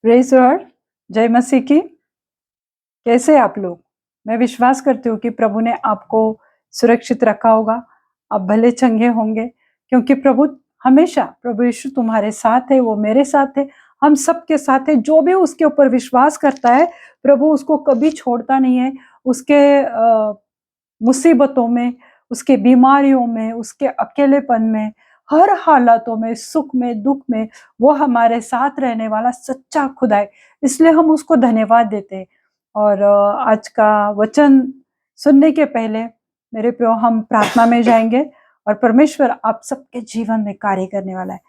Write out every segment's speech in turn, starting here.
Praise Lord, जय मसीह की। कैसे आप लोग? मैं विश्वास करती हूँ कि प्रभु ने आपको सुरक्षित रखा होगा। आप भले चंगे होंगे, क्योंकि प्रभु हमेशा, प्रभु यीशु तुम्हारे साथ है, वो मेरे साथ है, हम सबके साथ है। जो भी उसके ऊपर विश्वास करता है, प्रभु उसको कभी छोड़ता नहीं है। उसके मुसीबतों में, उसके बीमारियों में, उसके अकेलेपन में, हर हालातों में, सुख में, दुख में, वो हमारे साथ रहने वाला सच्चा खुदा है। इसलिए हम उसको धन्यवाद देते हैं। और आज का वचन सुनने के पहले मेरे प्रियो, हम प्रार्थना में जाएंगे और परमेश्वर आप सबके जीवन में कार्य करने वाला है।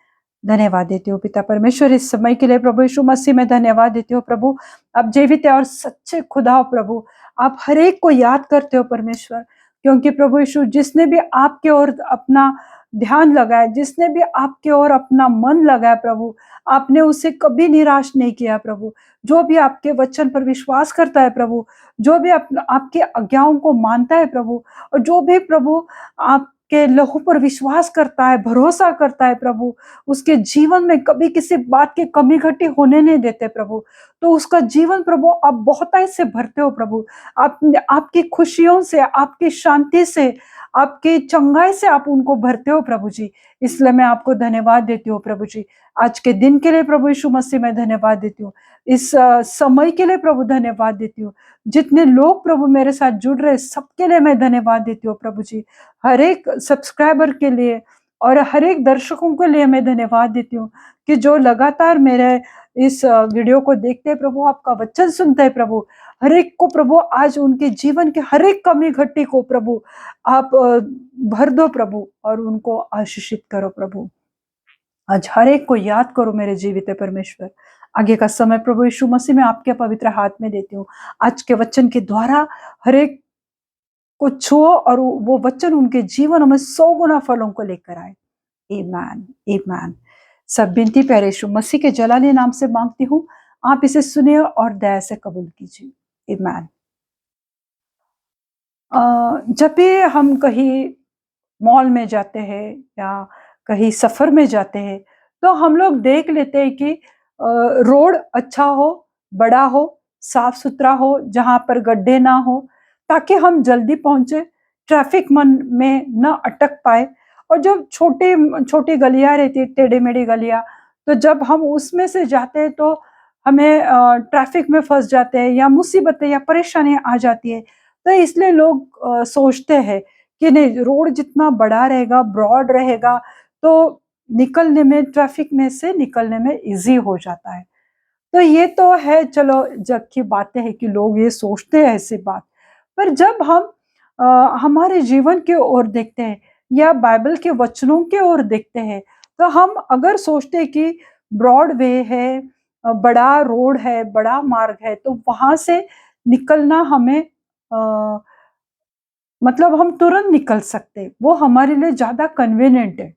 धन्यवाद देती हूँ पिता परमेश्वर इस समय के लिए। प्रभु यीशु मसीह में धन्यवाद देती हूँ प्रभु। आप जीवित है और सच्चे खुदा हो प्रभु। आप हर एक को याद करते हो परमेश्वर, क्योंकि प्रभु यीशु जिसने भी आपके ओर अपना ध्यान लगाया, जिसने भी आपके ओर अपना मन लगाया प्रभु, आपने उसे कभी निराश नहीं किया प्रभु। जो भी आपके वचन पर विश्वास करता है प्रभु, जो भी आपके आज्ञाओं को मानता है प्रभु, और जो भी प्रभु आपके लहू पर विश्वास करता है, भरोसा करता है प्रभु, उसके जीवन में कभी किसी बात की कमी घटी होने नहीं देते प्रभु। तो उसका जीवन प्रभु आप बहुतायत से भरते हो प्रभु। आप आपकी खुशियों से, आपकी शांति से, आपकी चंगाई से आप उनको भरते हो प्रभु जी। इसलिए मैं आपको धन्यवाद देती हूँ प्रभु जी। आज के दिन के लिए प्रभु यीशु मसीह में धन्यवाद देती हूँ। इस समय के लिए प्रभु धन्यवाद देती हूँ। जितने लोग प्रभु मेरे साथ जुड़ रहे, सबके लिए मैं धन्यवाद देती हूँ प्रभु जी। हर एक सब्सक्राइबर के लिए और हर एक दर्शकों के लिए मैं धन्यवाद देती हूँ कि जो लगातार मेरे इस वीडियो को देखते हैं प्रभु, आपका वचन सुनते हैं प्रभु। हर एक को प्रभु आज उनके जीवन के हर एक कमी घटी को प्रभु आप भर दो प्रभु, और उनको आशीषित करो प्रभु। आज हर एक को याद करो मेरे जीवित परमेश्वर। आगे का समय प्रभु यीशु मसीह में आपके पवित्र हाथ में देती हूँ। आज के वचन के द्वारा हर एक को छुओ और वो वचन उनके जीवन में 100 गुना फलों को लेकर आए। आमीन, आमीन। सब विनती प्यारे यीशु मसीह के जलाले नाम से मांगती हूँ। आप इसे सुनिए और दया से कबूल कीजिए। आमीन। जब भी हम कहीं मॉल में जाते हैं या कहीं सफर में जाते हैं, तो हम लोग देख लेते हैं कि रोड अच्छा हो, बड़ा हो, साफ सुथरा हो, जहां पर गड्ढे ना हो, ताकि हम जल्दी पहुंचे, ट्रैफिक मन में न अटक पाए। और जब छोटी छोटी गलियां रहती है, टेढ़ी मेढ़ी गलियां, तो जब हम उसमें से जाते हैं तो हमें ट्रैफिक में फंस जाते हैं या मुसीबतें या परेशानियां आ जाती है। तो इसलिए लोग सोचते हैं कि नहीं, रोड जितना बड़ा रहेगा, ब्रॉड रहेगा, तो निकलने में, ट्रैफिक में से निकलने में इजी हो जाता है। तो ये तो है, चलो जग की बातें हैं कि लोग ये सोचते हैं ऐसी बात। पर जब हम हमारे जीवन की ओर देखते हैं या बाइबल के वचनों की ओर देखते हैं, तो हम अगर सोचते हैं कि ब्रॉड वे है, बड़ा रोड है, बड़ा मार्ग है, तो वहां से निकलना हमें मतलब हम तुरंत निकल सकते हैं, वो हमारे लिए ज्यादा कन्वीनियंट है।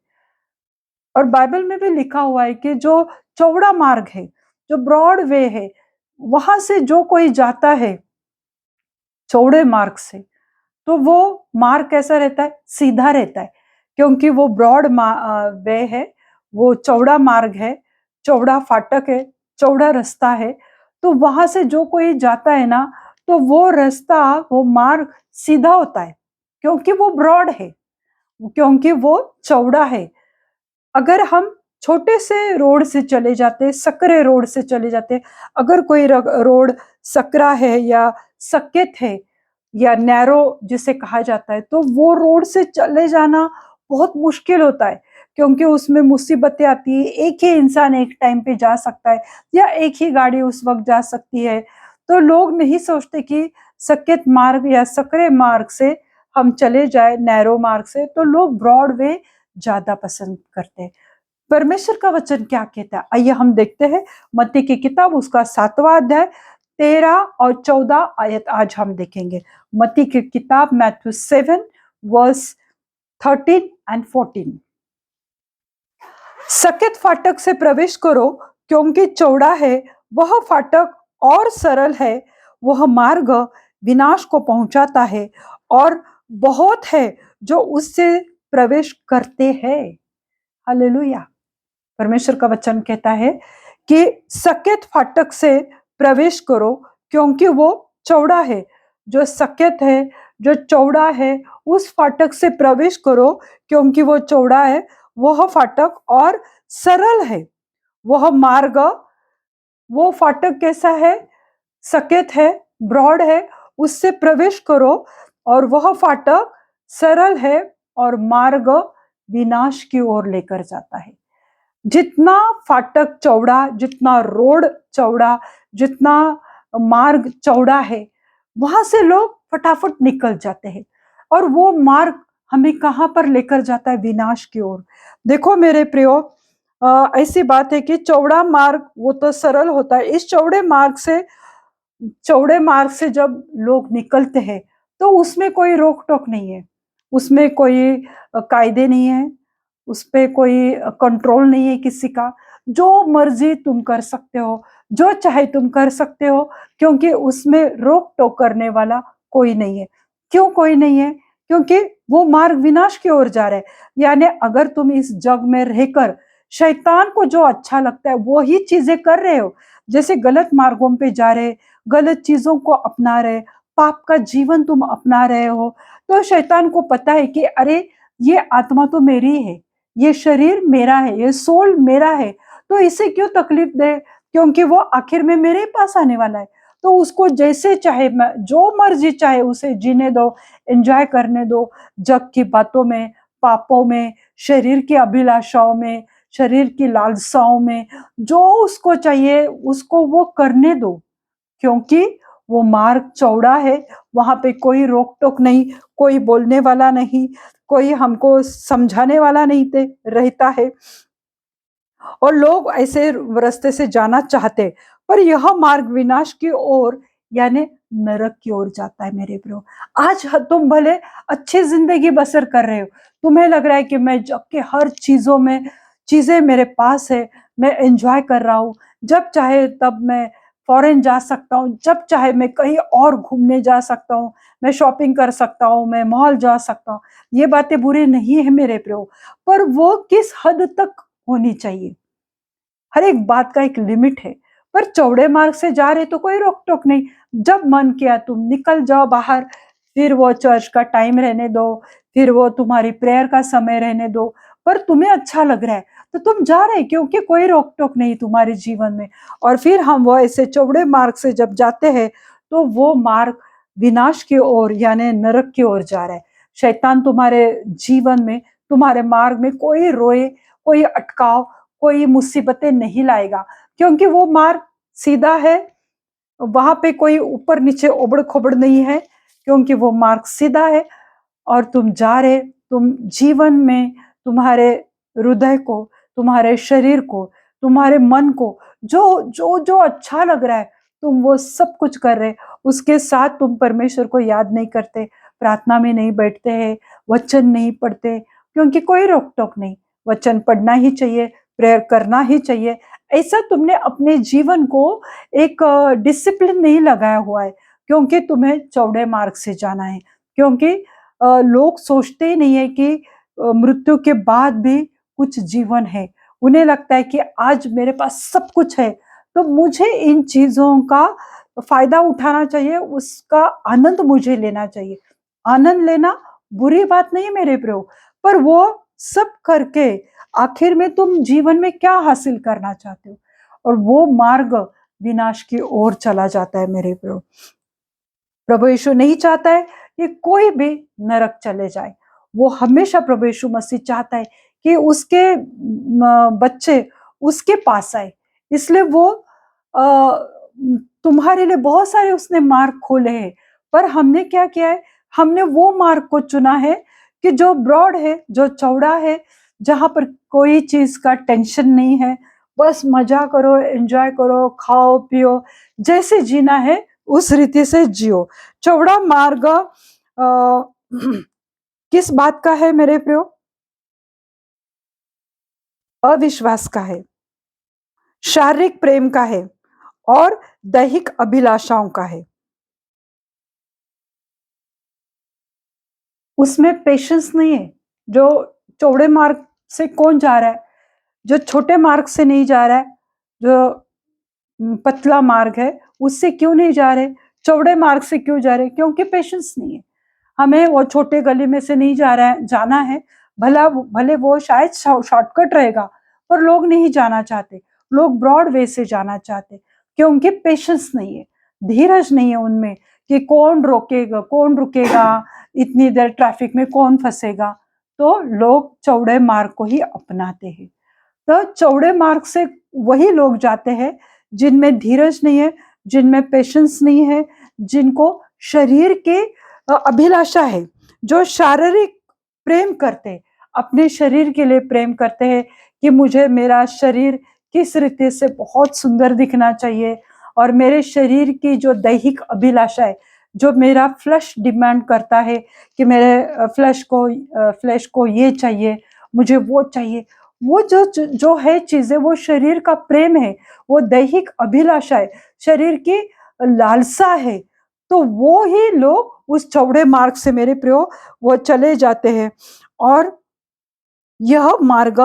और बाइबल में भी लिखा हुआ है कि जो चौड़ा मार्ग है, जो ब्रॉड वे है, वहां से जो कोई जाता है चौड़े मार्ग से, तो वो मार्ग कैसा रहता है? सीधा रहता है, क्योंकि वो ब्रॉड वे है, वो चौड़ा मार्ग है, चौड़ा फाटक है, चौड़ा रास्ता है। तो वहां से जो कोई जाता है ना, तो वो रास्ता, वो मार्ग सीधा होता है, क्योंकि वो ब्रॉड है, क्योंकि वो चौड़ा है। अगर हम छोटे से रोड से चले जाते, सकरे रोड से चले जाते, अगर कोई रोड सकरा है या सकेत है या नैरो जिसे कहा जाता है, तो वो रोड से चले जाना बहुत मुश्किल होता है, क्योंकि उसमें मुसीबतें आती है। एक ही इंसान एक टाइम पे जा सकता है या एक ही गाड़ी उस वक्त जा सकती है। तो लोग नहीं सोचते कि सकेत मार्ग या सकरे मार्ग से हम चले जाए, नैरो मार्ग से, तो लोग ब्रॉड वे ज्यादा पसंद करते हैं। परमेश्वर का वचन क्या कहता है, आइए हम देखते हैं। मत्ती की किताब उसका 7वां अध्याय 13 और 14 आयत आज हम देखेंगे। मत्ती की किताब मैथ्यू 7 वर्स 13 एंड 14। सकेत फाटक से प्रवेश करो, क्योंकि चौड़ा है वह फाटक और सरल है वह मार्ग विनाश को पहुंचाता है, और बहुत है जो उससे प्रवेश करते हैं। हालेलुया। परमेश्वर का वचन कहता है कि सकेत फाटक से प्रवेश करो क्योंकि वो चौड़ा है। जो सकेत है, जो चौड़ा है, उस फाटक से प्रवेश करो क्योंकि वो चौड़ा है। वह फाटक और सरल है। वह मार्ग, वो फाटक कैसा है? सकेत है, ब्रॉड है, उससे प्रवेश करो और वह फाटक सरल है और मार्ग विनाश की ओर लेकर जाता है। जितना फाटक चौड़ा, जितना रोड चौड़ा, जितना मार्ग चौड़ा है, वहां से लोग फटाफट निकल जाते हैं और वो मार्ग हमें कहां पर लेकर जाता है? विनाश की ओर। देखो मेरे प्रियो, ऐसी बात है कि चौड़ा मार्ग वो तो सरल होता है। इस चौड़े मार्ग से जब लोग निकलते हैं तो उसमें कोई रोक टोक नहीं है, उसमें कोई कायदे नहीं है, उस पे कोई कंट्रोल नहीं है किसी का। जो मर्जी तुम कर सकते हो, जो चाहे तुम कर सकते हो, क्योंकि उसमें रोक टोक करने वाला कोई नहीं है। क्यों कोई नहीं है? क्योंकि वो मार्ग विनाश की ओर जा रहा है। यानी अगर तुम इस जग में रहकर शैतान को जो अच्छा लगता है वो ही चीजें कर रहे हो, जैसे गलत मार्गों पे जा रहे, गलत चीजों को अपना रहे, पाप का जीवन तुम अपना रहे हो, तो शैतान को पता है कि अरे ये आत्मा तो मेरी है, ये शरीर मेरा है, ये सोल मेरा है, तो इसे क्यों तकलीफ दे? क्योंकि वो आखिर में मेरे ही पास आने वाला है। तो उसको जैसे चाहे, जो मर्जी चाहे उसे जीने दो, एंजॉय करने दो, जग की बातों में, पापों में, शरीर की अभिलाषाओं में, शरीर की लालसाओं में, जो उसको चाहिए उसको वो करने दो। क्योंकि वो मार्ग चौड़ा है, वहां पे कोई रोक टोक नहीं, कोई बोलने वाला नहीं, कोई हमको समझाने वाला नहीं रहता है और लोग ऐसे रास्ते से जाना चाहते, पर यह मार्ग विनाश की ओर यानी नरक की ओर जाता है मेरे प्रियो। आज तुम भले अच्छी जिंदगी बसर कर रहे हो, तुम्हें लग रहा है कि मैं जग के हर चीजों में, चीजें मेरे पास है, मैं एंजॉय कर रहा हूँ, जब चाहे तब मैं फॉरेन जा सकता हूँ, जब चाहे मैं कहीं और घूमने जा सकता हूँ, मैं शॉपिंग कर सकता हूँ, मैं मॉल जा सकता हूँ। ये बातें बुरी नहीं है मेरे प्रियो, पर वो किस हद तक होनी चाहिए? हर एक बात का एक लिमिट है। पर चौड़े मार्ग से जा रहे तो कोई रोक टोक नहीं, जब मन किया तुम निकल जाओ बाहर। फिर वो चर्च का टाइम रहने दो, फिर वो तुम्हारी प्रेयर का समय रहने दो, पर तुम्हें अच्छा लग रहा है तो तुम जा रहे, क्योंकि कोई रोक टोक नहीं तुम्हारे जीवन में। और फिर हम वो ऐसे चौड़े मार्ग से जब जाते हैं तो वो मार्ग विनाश की ओर यानी नरक की ओर जा रहा है। शैतान तुम्हारे जीवन में, तुम्हारे मार्ग में कोई रोए, कोई अटकाव, कोई मुसीबतें नहीं लाएगा, क्योंकि वो मार्ग सीधा है, वहां पे कोई ऊपर नीचे उबड़ खबड़ नहीं है, क्योंकि वो मार्ग सीधा है। और तुम जा रहे, तुम जीवन में तुम्हारे हृदय को, तुम्हारे शरीर को, तुम्हारे मन को जो जो जो अच्छा लग रहा है तुम वो सब कुछ कर रहे। उसके साथ तुम परमेश्वर को याद नहीं करते, प्रार्थना में नहीं बैठते हैं, वचन नहीं पढ़ते, क्योंकि कोई रोक टोक नहीं। वचन पढ़ना ही चाहिए, प्रेयर करना ही चाहिए। ऐसा तुमने अपने जीवन को एक डिसिप्लिन नहीं लगाया हुआ है, क्योंकि तुम्हें चौड़े मार्ग से जाना है। क्योंकि लोग सोचते ही नहीं है कि मृत्यु के बाद भी कुछ जीवन है। उन्हें लगता है कि आज मेरे पास सब कुछ है, तो मुझे इन चीजों का फायदा उठाना चाहिए, उसका आनंद मुझे लेना चाहिए। आनंद लेना बुरी बात नहीं है मेरे प्रियो, पर वो सब करके आखिर में तुम जीवन में क्या हासिल करना चाहते हो? और वो मार्ग विनाश की ओर चला जाता है मेरे प्रियो। प्रभु यीशु नहीं चाहता है कि कोई भी नरक चले जाए। वो हमेशा, प्रभु यीशु मसीह चाहता है कि उसके बच्चे उसके पास आए। इसलिए वो तुम्हारे लिए बहुत सारे उसने मार्ग खोले हैं, पर हमने क्या किया है? हमने वो मार्ग को चुना है कि जो ब्रॉड है, जो चौड़ा है, जहां पर कोई चीज का टेंशन नहीं है, बस मजा करो, एंजॉय करो, खाओ पियो, जैसे जीना है उस रीति से जियो। चौड़ा मार्ग किस बात का है मेरे प्रियो? अविश्वास का है, शारीरिक प्रेम का है और दैहिक अभिलाषाओं का है। उसमें पेशेंस नहीं है। जो चौड़े मार्ग से कौन जा रहा है? जो छोटे मार्ग से नहीं जा रहा है, जो पतला मार्ग है उससे क्यों नहीं जा रहे, चौड़े मार्ग से क्यों जा रहे? क्योंकि पेशेंस नहीं है। हमें वो छोटे गली में से नहीं जाना है, भले वो शायद शॉर्टकट रहेगा, पर लोग नहीं जाना चाहते, लोग ब्रॉड वे से जाना चाहते, क्योंकि पेशेंस नहीं है, धीरज नहीं है उनमें कि कौन रोकेगा, कौन रुकेगा, इतनी देर ट्रैफिक में कौन फंसेगा। तो लोग चौड़े मार्ग को ही अपनाते हैं। तो चौड़े मार्ग से वही लोग जाते हैं जिनमें धीरज नहीं है, जिनमें पेशेंस नहीं है, जिनको शरीर के अभिलाषा है, जो शारीरिक प्रेम करते, अपने शरीर के लिए प्रेम करते हैं कि मुझे मेरा शरीर किस रीति से बहुत सुंदर दिखना चाहिए, और मेरे शरीर की जो दैहिक अभिलाषा है, जो मेरा फ्लैश डिमांड करता है कि मेरे फ्लैश को ये चाहिए, मुझे वो चाहिए, वो जो है चीजें, वो शरीर का प्रेम है, वो दैहिक अभिलाषा है, शरीर की लालसा है। तो वो ही लोग उस चौड़े मार्ग से, मेरे प्रियो, वो चले जाते हैं। और यह मार्ग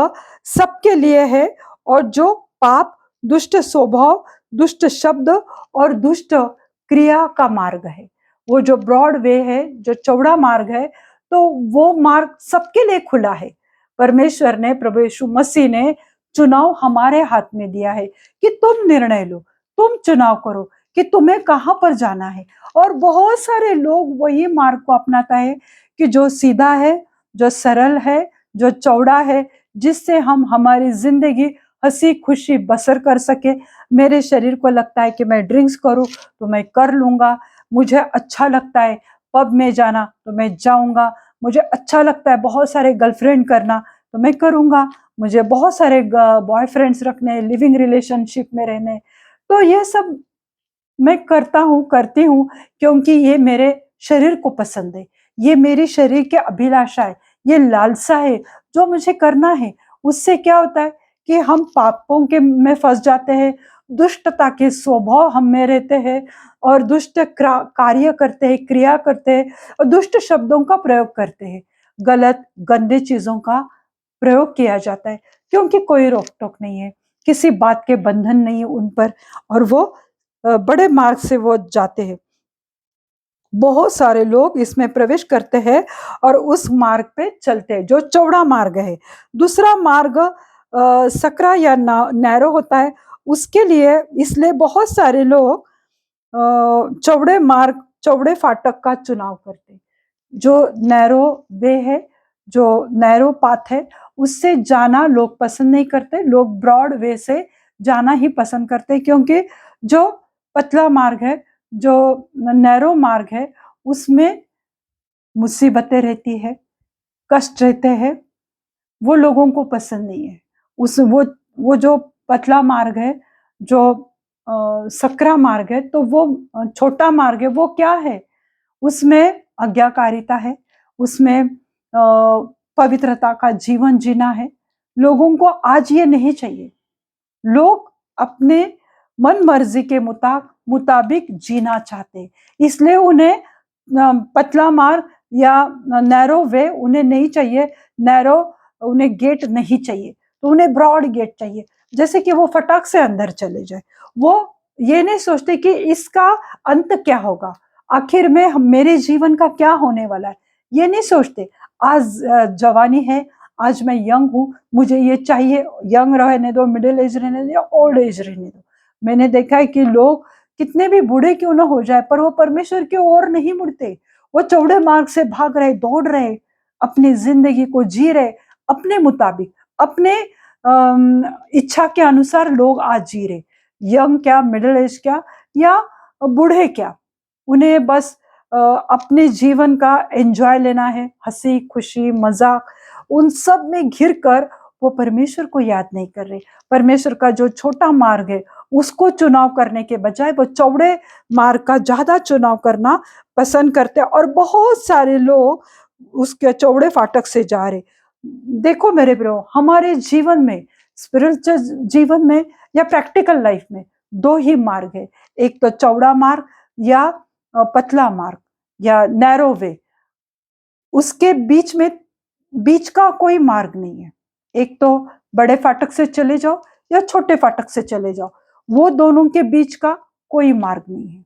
सबके लिए है, और जो पाप, दुष्ट स्वभाव, दुष्ट शब्द और दुष्ट क्रिया का मार्ग है, वो जो ब्रॉड वे है, जो चौड़ा मार्ग है, तो वो मार्ग सबके लिए खुला है। परमेश्वर ने, प्रभु यीशु मसीह ने चुनाव हमारे हाथ में दिया है कि तुम निर्णय लो, तुम चुनाव करो कि तुम्हें कहां पर जाना है। और बहुत सारे लोग वही मार्ग को अपनाता है कि जो सीधा है, जो सरल है, जो चौड़ा है, जिससे हम हमारी जिंदगी हंसी खुशी बसर कर सके। मेरे शरीर को लगता है कि मैं ड्रिंक्स करूं तो मैं कर लूंगा, मुझे अच्छा लगता है पब में जाना तो मैं जाऊंगा, मुझे अच्छा लगता है बहुत सारे गर्लफ्रेंड करना तो मैं करूंगा, मुझे बहुत सारे बॉयफ्रेंड्स रखने, लिविंग रिलेशनशिप में रहने, तो ये सब मैं करती हूँ, क्योंकि ये मेरे शरीर को पसंद है, ये मेरी शरीर की अभिलाषा है, ये लालसा है जो मुझे करना है। उससे क्या होता है कि हम पापों के में फंस जाते हैं, दुष्टता के स्वभाव हम में रहते हैं, और दुष्ट कार्य करते हैं, क्रिया करते हैं, और दुष्ट शब्दों का प्रयोग करते हैं, गलत गंदे चीजों का प्रयोग किया जाता है, क्योंकि कोई रोक टोक नहीं है, किसी बात के बंधन नहीं है उन पर, और वो बड़े मार्ग से वो जाते हैं। बहुत सारे लोग इसमें प्रवेश करते हैं और उस मार्ग पे चलते हैं, जो चौड़ा मार्ग है। दूसरा मार्ग सकरा या नैरो होता है, उसके लिए इसलिए बहुत सारे लोग चौड़े मार्ग, चौड़े फाटक का चुनाव करते हैं। जो नैरो वे है, जो नैरो पाथ है, उससे जाना लोग पसंद नहीं करते, लोग ब्रॉड वे से जाना ही पसंद करते हैं, क्योंकि जो पतला मार्ग है, जो नैरो मार्ग है, उसमें मुसीबतें रहती है, कष्ट रहते हैं, वो लोगों को पसंद नहीं है। उस वो जो पतला मार्ग है, जो सकरा मार्ग है, तो वो छोटा मार्ग है, वो क्या है, उसमें आज्ञाकारिता है, उसमें पवित्रता का जीवन जीना है। लोगों को आज ये नहीं चाहिए, लोग अपने मन मर्जी के मुताबिक जीना चाहते हैं, इसलिए उन्हें पतला मार्ग या नैरो वे उन्हें नहीं चाहिए, नैरो उन्हें गेट नहीं चाहिए, तो उन्हें ब्रॉड गेट चाहिए, जैसे कि वो फटाक से अंदर चले जाए। वो ये नहीं सोचते कि इसका अंत क्या होगा, आखिर में मेरे जीवन का क्या होने वाला है, ये नहीं सोचते। आज जवानी है, आज मैं यंग हूँ, मुझे ये चाहिए, यंग रहने दो, मिडिल एज रहने दो या ओल्ड एज रहने दो। मैंने देखा है कि लोग कितने भी बूढ़े क्यों ना हो जाए, पर वो परमेश्वर की ओर नहीं मुड़ते, वो चौड़े मार्ग से भाग रहे, दौड़ रहे, अपनी जिंदगी को जी रहे अपने मुताबिक, अपने इच्छा के अनुसार लोग आज जी रहे, यंग क्या, मिडिल एज क्या, या बूढ़े क्या, उन्हें बस अपने जीवन का एंजॉय लेना है, हंसी खुशी मजाक, उन सब में घिर कर वो परमेश्वर को याद नहीं कर रहे। परमेश्वर का जो छोटा मार्ग है उसको चुनाव करने के बजाय वो चौड़े मार्ग का ज्यादा चुनाव करना पसंद करते हैं, और बहुत सारे लोग उसके चौड़े फाटक से जा रहे। देखो मेरे प्रियो, हमारे जीवन में, स्पिरिचुअल जीवन में या प्रैक्टिकल लाइफ में, दो ही मार्ग है, एक तो चौड़ा मार्ग या पतला मार्ग या नैरो वे, उसके बीच का कोई मार्ग नहीं है। एक तो बड़े फाटक से चले जाओ या छोटे फाटक से चले जाओ, वो दोनों के बीच का कोई मार्ग नहीं है।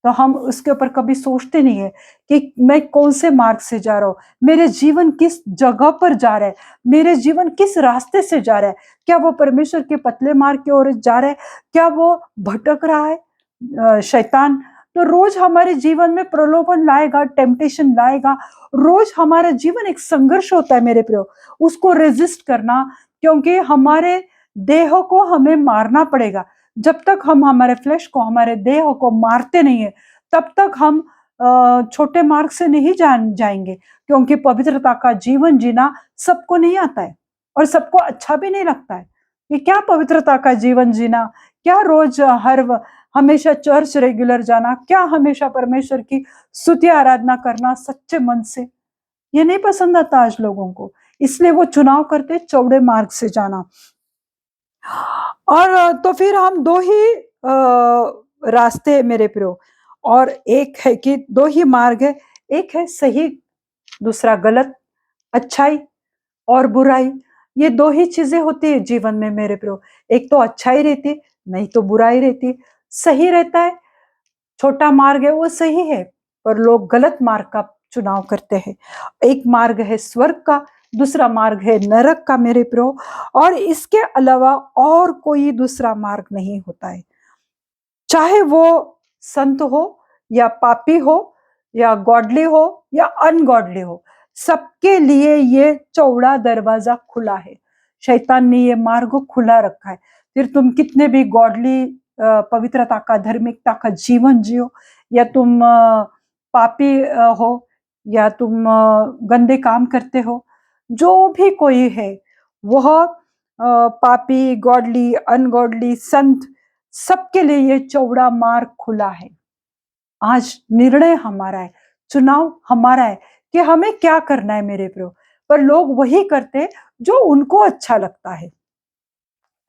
तो हम उसके ऊपर कभी सोचते नहीं है कि मैं कौन से मार्ग से जा रहा हूँ, मेरे जीवन किस जगह पर जा रहा है, मेरे जीवन किस रास्ते से जा रहा है, क्या वो परमेश्वर के पतले मार्ग की ओर जा रहा है, क्या वो भटक रहा है। शैतान तो रोज हमारे जीवन में प्रलोभन लाएगा, टेम्पटेशन लाएगा, रोज हमारा जीवन एक संघर्ष होता है मेरे प्रियो, उसको रेजिस्ट करना, क्योंकि हमारे देह को हमें मारना पड़ेगा। जब तक हम हमारे फ्लैश को, हमारे देह को मारते नहीं है, तब तक हम छोटे मार्ग से नहीं जाएंगे, क्योंकि पवित्रता का जीवन जीना सबको नहीं आता है और सबको अच्छा भी नहीं लगता है। ये क्या पवित्रता का जीवन जीना, क्या रोज हमेशा चर्च रेगुलर जाना, क्या हमेशा परमेश्वर की स्तुति आराधना करना सच्चे मन से, ये नहीं पसंद आता आज लोगों को। इसलिए वो चुनाव करते चौड़े मार्ग से जाना। और तो फिर हम दो ही रास्ते है मेरे प्रियो, और एक है कि दो ही मार्ग है, एक है सही, दूसरा गलत, अच्छाई और बुराई। ये दो ही चीजें होती है जीवन में मेरे प्रियो, एक तो अच्छाई रहती, नहीं तो बुराई रहती। सही रहता है, छोटा मार्ग है वो सही है, पर लोग गलत मार्ग का चुनाव करते हैं। एक मार्ग है स्वर्ग का, दूसरा मार्ग है नरक का मेरे प्रो, और इसके अलावा और कोई दूसरा मार्ग नहीं होता है। चाहे वो संत हो या पापी हो या गॉडली हो या अनगॉडली हो, सबके लिए ये चौड़ा दरवाजा खुला है। शैतान ने ये मार्ग खुला रखा है। फिर तुम कितने भी गॉडली, पवित्रता का, धार्मिकता का जीवन जियो, या तुम पापी हो, या तुम गंदे काम करते हो, जो भी कोई है वह पापी, गॉडली, अनगॉडली, संत, सबके लिए ये चौड़ा मार्ग खुला है। आज निर्णय हमारा है, चुनाव हमारा है कि हमें क्या करना है मेरे प्रियो। पर लोग वही करते जो उनको अच्छा लगता है।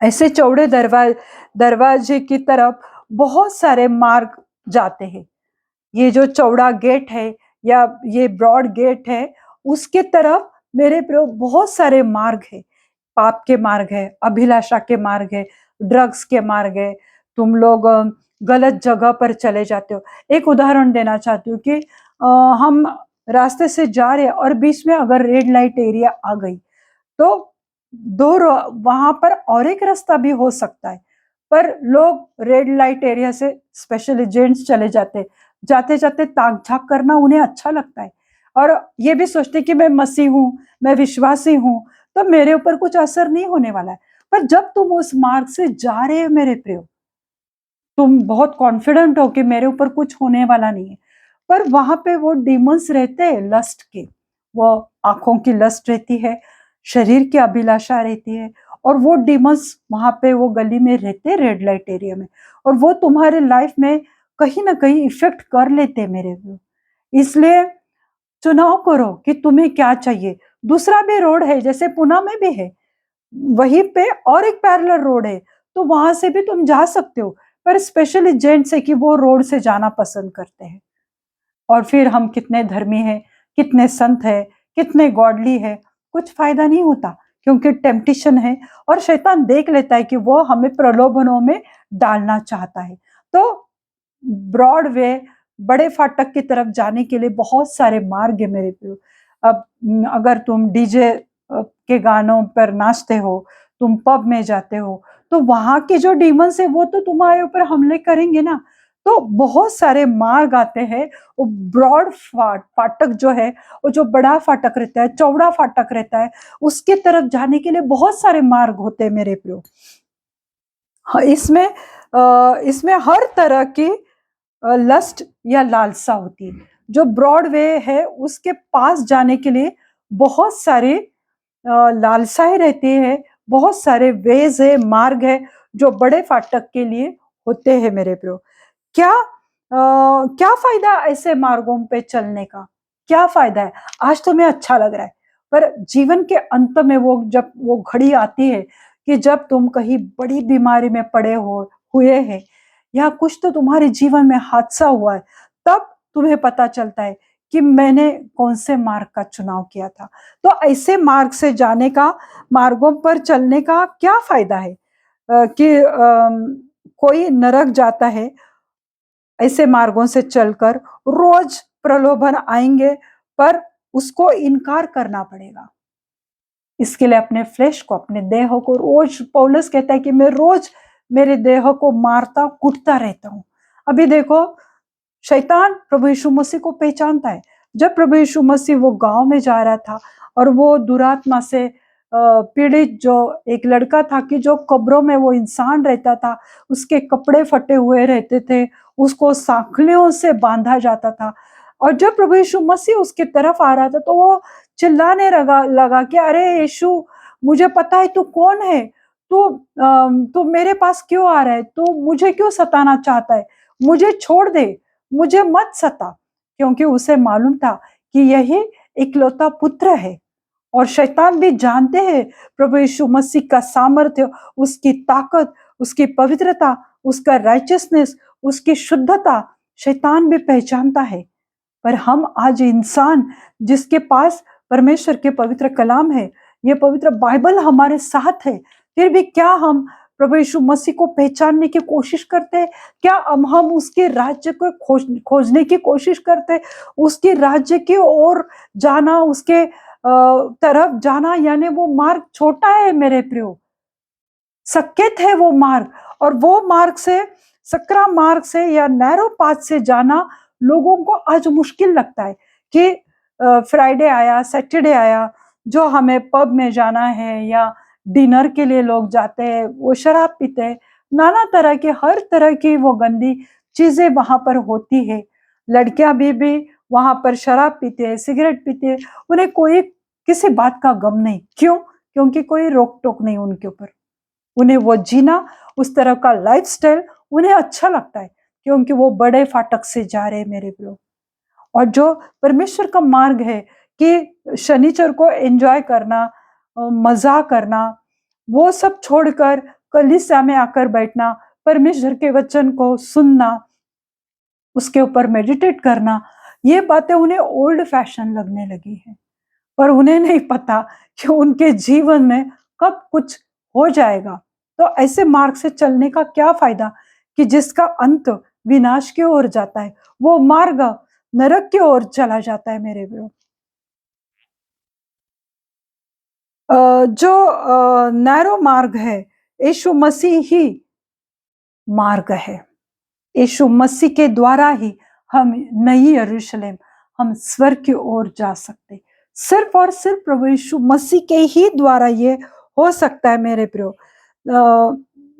ऐसे चौड़े दरवाजे की तरफ बहुत सारे मार्ग जाते हैं। ये जो चौड़ा गेट है या ये ब्रॉड गेट है, उसके तरफ मेरे प्रियो बहुत सारे मार्ग है। पाप के मार्ग है, अभिलाषा के मार्ग है, ड्रग्स के मार्ग है, तुम लोग गलत जगह पर चले जाते हो। एक उदाहरण देना चाहती हूँ कि हम रास्ते से जा रहे हैं और बीच में अगर रेड लाइट एरिया आ गई, तो वहां पर और एक रास्ता भी हो सकता है, पर लोग रेड लाइट एरिया से, स्पेशली जेंट्स, चले जाते, जाते जाते ताक झाक करना उन्हें अच्छा लगता है, और ये भी सोचते कि मैं मसीह हूँ, मैं विश्वासी हूँ, तो मेरे ऊपर कुछ असर नहीं होने वाला है। पर जब तुम उस मार्ग से जा रहे हो मेरे प्रियो, तुम बहुत कॉन्फिडेंट हो कि मेरे ऊपर कुछ होने वाला नहीं है, पर वहां पे वो डीमंस रहते हैं लस्ट के, वो आंखों की लस्ट रहती है, शरीर की अभिलाषा रहती है, और वो डीमंस वहां पे वो गली में रहते, रेड लाइट एरिया में, और वो तुम्हारे लाइफ में कहीं ना कहीं इफेक्ट कर लेते मेरे को। इसलिए चुनाव करो कि तुम्हें क्या चाहिए। दूसरा भी रोड है, जैसे पुणे में भी है, वहीं पे और एक पैरेलल रोड है, तो वहां से भी तुम जा सकते हो, पर स्पेशली जेंट्स है कि वो रोड से जाना पसंद करते हैं। और फिर हम कितने धर्मी हैं, कितने संत है, कितने गॉडली है, कुछ फायदा नहीं होता, क्योंकि टेम्पटेशन है और शैतान देख लेता है कि वो हमें प्रलोभनों में डालना चाहता है। तो ब्रॉड वे, बड़े फाटक की तरफ जाने के लिए बहुत सारे मार्ग है मेरे प्रियो। अब अगर तुम डीजे के गानों पर नाचते हो, तुम पब में जाते हो, तो वहां के जो डीमंस है वो तो तुम्हारे ऊपर हमले करेंगे ना। तो बहुत सारे मार्ग आते हैं। वो ब्रॉड फाटक जो है, वो जो बड़ा फाटक रहता है, चौड़ा फाटक रहता है, उसके तरफ जाने के लिए बहुत सारे मार्ग होते हैं मेरे प्रियो। हाँ, इसमें हर तरह की लस्ट या लालसा होती है। जो ब्रॉड वे है उसके पास जाने के लिए बहुत सारे लालसाएं रहती है, बहुत सारे वेज है, मार्ग है, जो बड़े फाटक के लिए होते हैं मेरे प्रियो। क्या फायदा ऐसे मार्गों पे चलने का, क्या फायदा है। आज तो मैं अच्छा लग रहा है, पर जीवन के अंत में वो जब वो घड़ी आती है कि जब तुम कहीं बड़ी बीमारी में पड़े हुए हैं, या कुछ तो तुम्हारे जीवन में हादसा हुआ है, तब तुम्हें पता चलता है कि मैंने कौन से मार्ग का चुनाव किया था। तो ऐसे मार्ग से जाने का, मार्गों पर चलने का क्या फायदा है। कि कोई नरक जाता है ऐसे मार्गों से चलकर, रोज प्रलोभन आएंगे पर उसको इनकार करना पड़ेगा। इसके लिए अपने फ्लेश को, अपने देह को रोज, पौलुस कहता है कि मैं रोज मेरे देह को मारता कूटता रहता हूं। अभी देखो, शैतान प्रभु यीशु मसीह को पहचानता है। जब प्रभु यीशु मसीह वो गांव में जा रहा था और वो दुरात्मा से पीड़ित जो एक लड़का था, कि जो कब्रों में वो इंसान रहता था, उसके कपड़े फटे हुए रहते थे, उसको सांखलियों से बांधा जाता था, और जब प्रभु यीशु मसीह उसके तरफ आ रहा था तो वो चिल्लाने लगा कि अरे यीशु, मुझे पता है तू कौन है, तू मेरे पास क्यों आ रहा है, तू मुझे क्यों सताना चाहता है, मुझे छोड़ दे, मुझे मत सता। क्योंकि उसे मालूम था कि यही इकलौता पुत्र है। और शैतान भी जानते हैं प्रभु यीशु मसीह का सामर्थ्य, उसकी ताकत, उसकी पवित्रता, उसका राइचियसनेस, उसकी शुद्धता शैतान भी पहचानता है। पर हम आज इंसान जिसके पास परमेश्वर के पवित्र कलाम है, ये पवित्र बाइबल हमारे साथ है, फिर भी क्या हम प्रभु यीशु मसीह को पहचानने की कोशिश करते हैं? क्या हम उसके राज्य को खोजने की कोशिश करते हैं? उसके राज्य की ओर जाना, उसके तरफ जाना, यानी वो मार्ग छोटा है मेरे प्रियो, सकेत है वो मार्ग, और वो मार्ग से, सकरा मार्ग से या नैरो पाथ से जाना लोगों को आज मुश्किल लगता है। कि फ्राइडे आया, सैटरडे आया, जो हमें पब में जाना है या डिनर के लिए लोग जाते हैं, वो शराब पीते हैं, नाना तरह के, हर तरह की वो गंदी चीजें वहां पर होती है। लड़कियां भी वहां पर शराब पीते हैं, सिगरेट पीते हैं, उन्हें कोई किसी बात का गम नहीं। क्यों? क्योंकि कोई रोक टोक नहीं उनके ऊपर। उन्हें वो जीना, उस तरह का लाइफस्टाइल उन्हें अच्छा लगता है, क्योंकि वो बड़े फाटक से जा रहे हैं मेरे प्रियो। और जो परमेश्वर का मार्ग है कि शनिचर को एंजॉय करना, मजा करना, वो सब छोड़कर कलीसिया में आकर बैठना, परमेश्वर के वचन को सुनना, उसके ऊपर मेडिटेट करना, ये बातें उन्हें ओल्ड फैशन लगने लगी है। पर उन्हें नहीं पता कि उनके जीवन में कब कुछ हो जाएगा। तो ऐसे मार्ग से चलने का क्या फायदा कि जिसका अंत विनाश की ओर जाता है, वो मार्ग नरक की ओर चला जाता है मेरे विरोध। जो नैरो मार्ग है, यीशु मसीह ही मार्ग है। यीशु मसीह के द्वारा ही हम नई यरूशलेम, हम स्वर्ग की ओर जा सकते, सिर्फ और सिर्फ प्रभु यीशु मसीह के ही द्वारा ये हो सकता है मेरे प्रियो।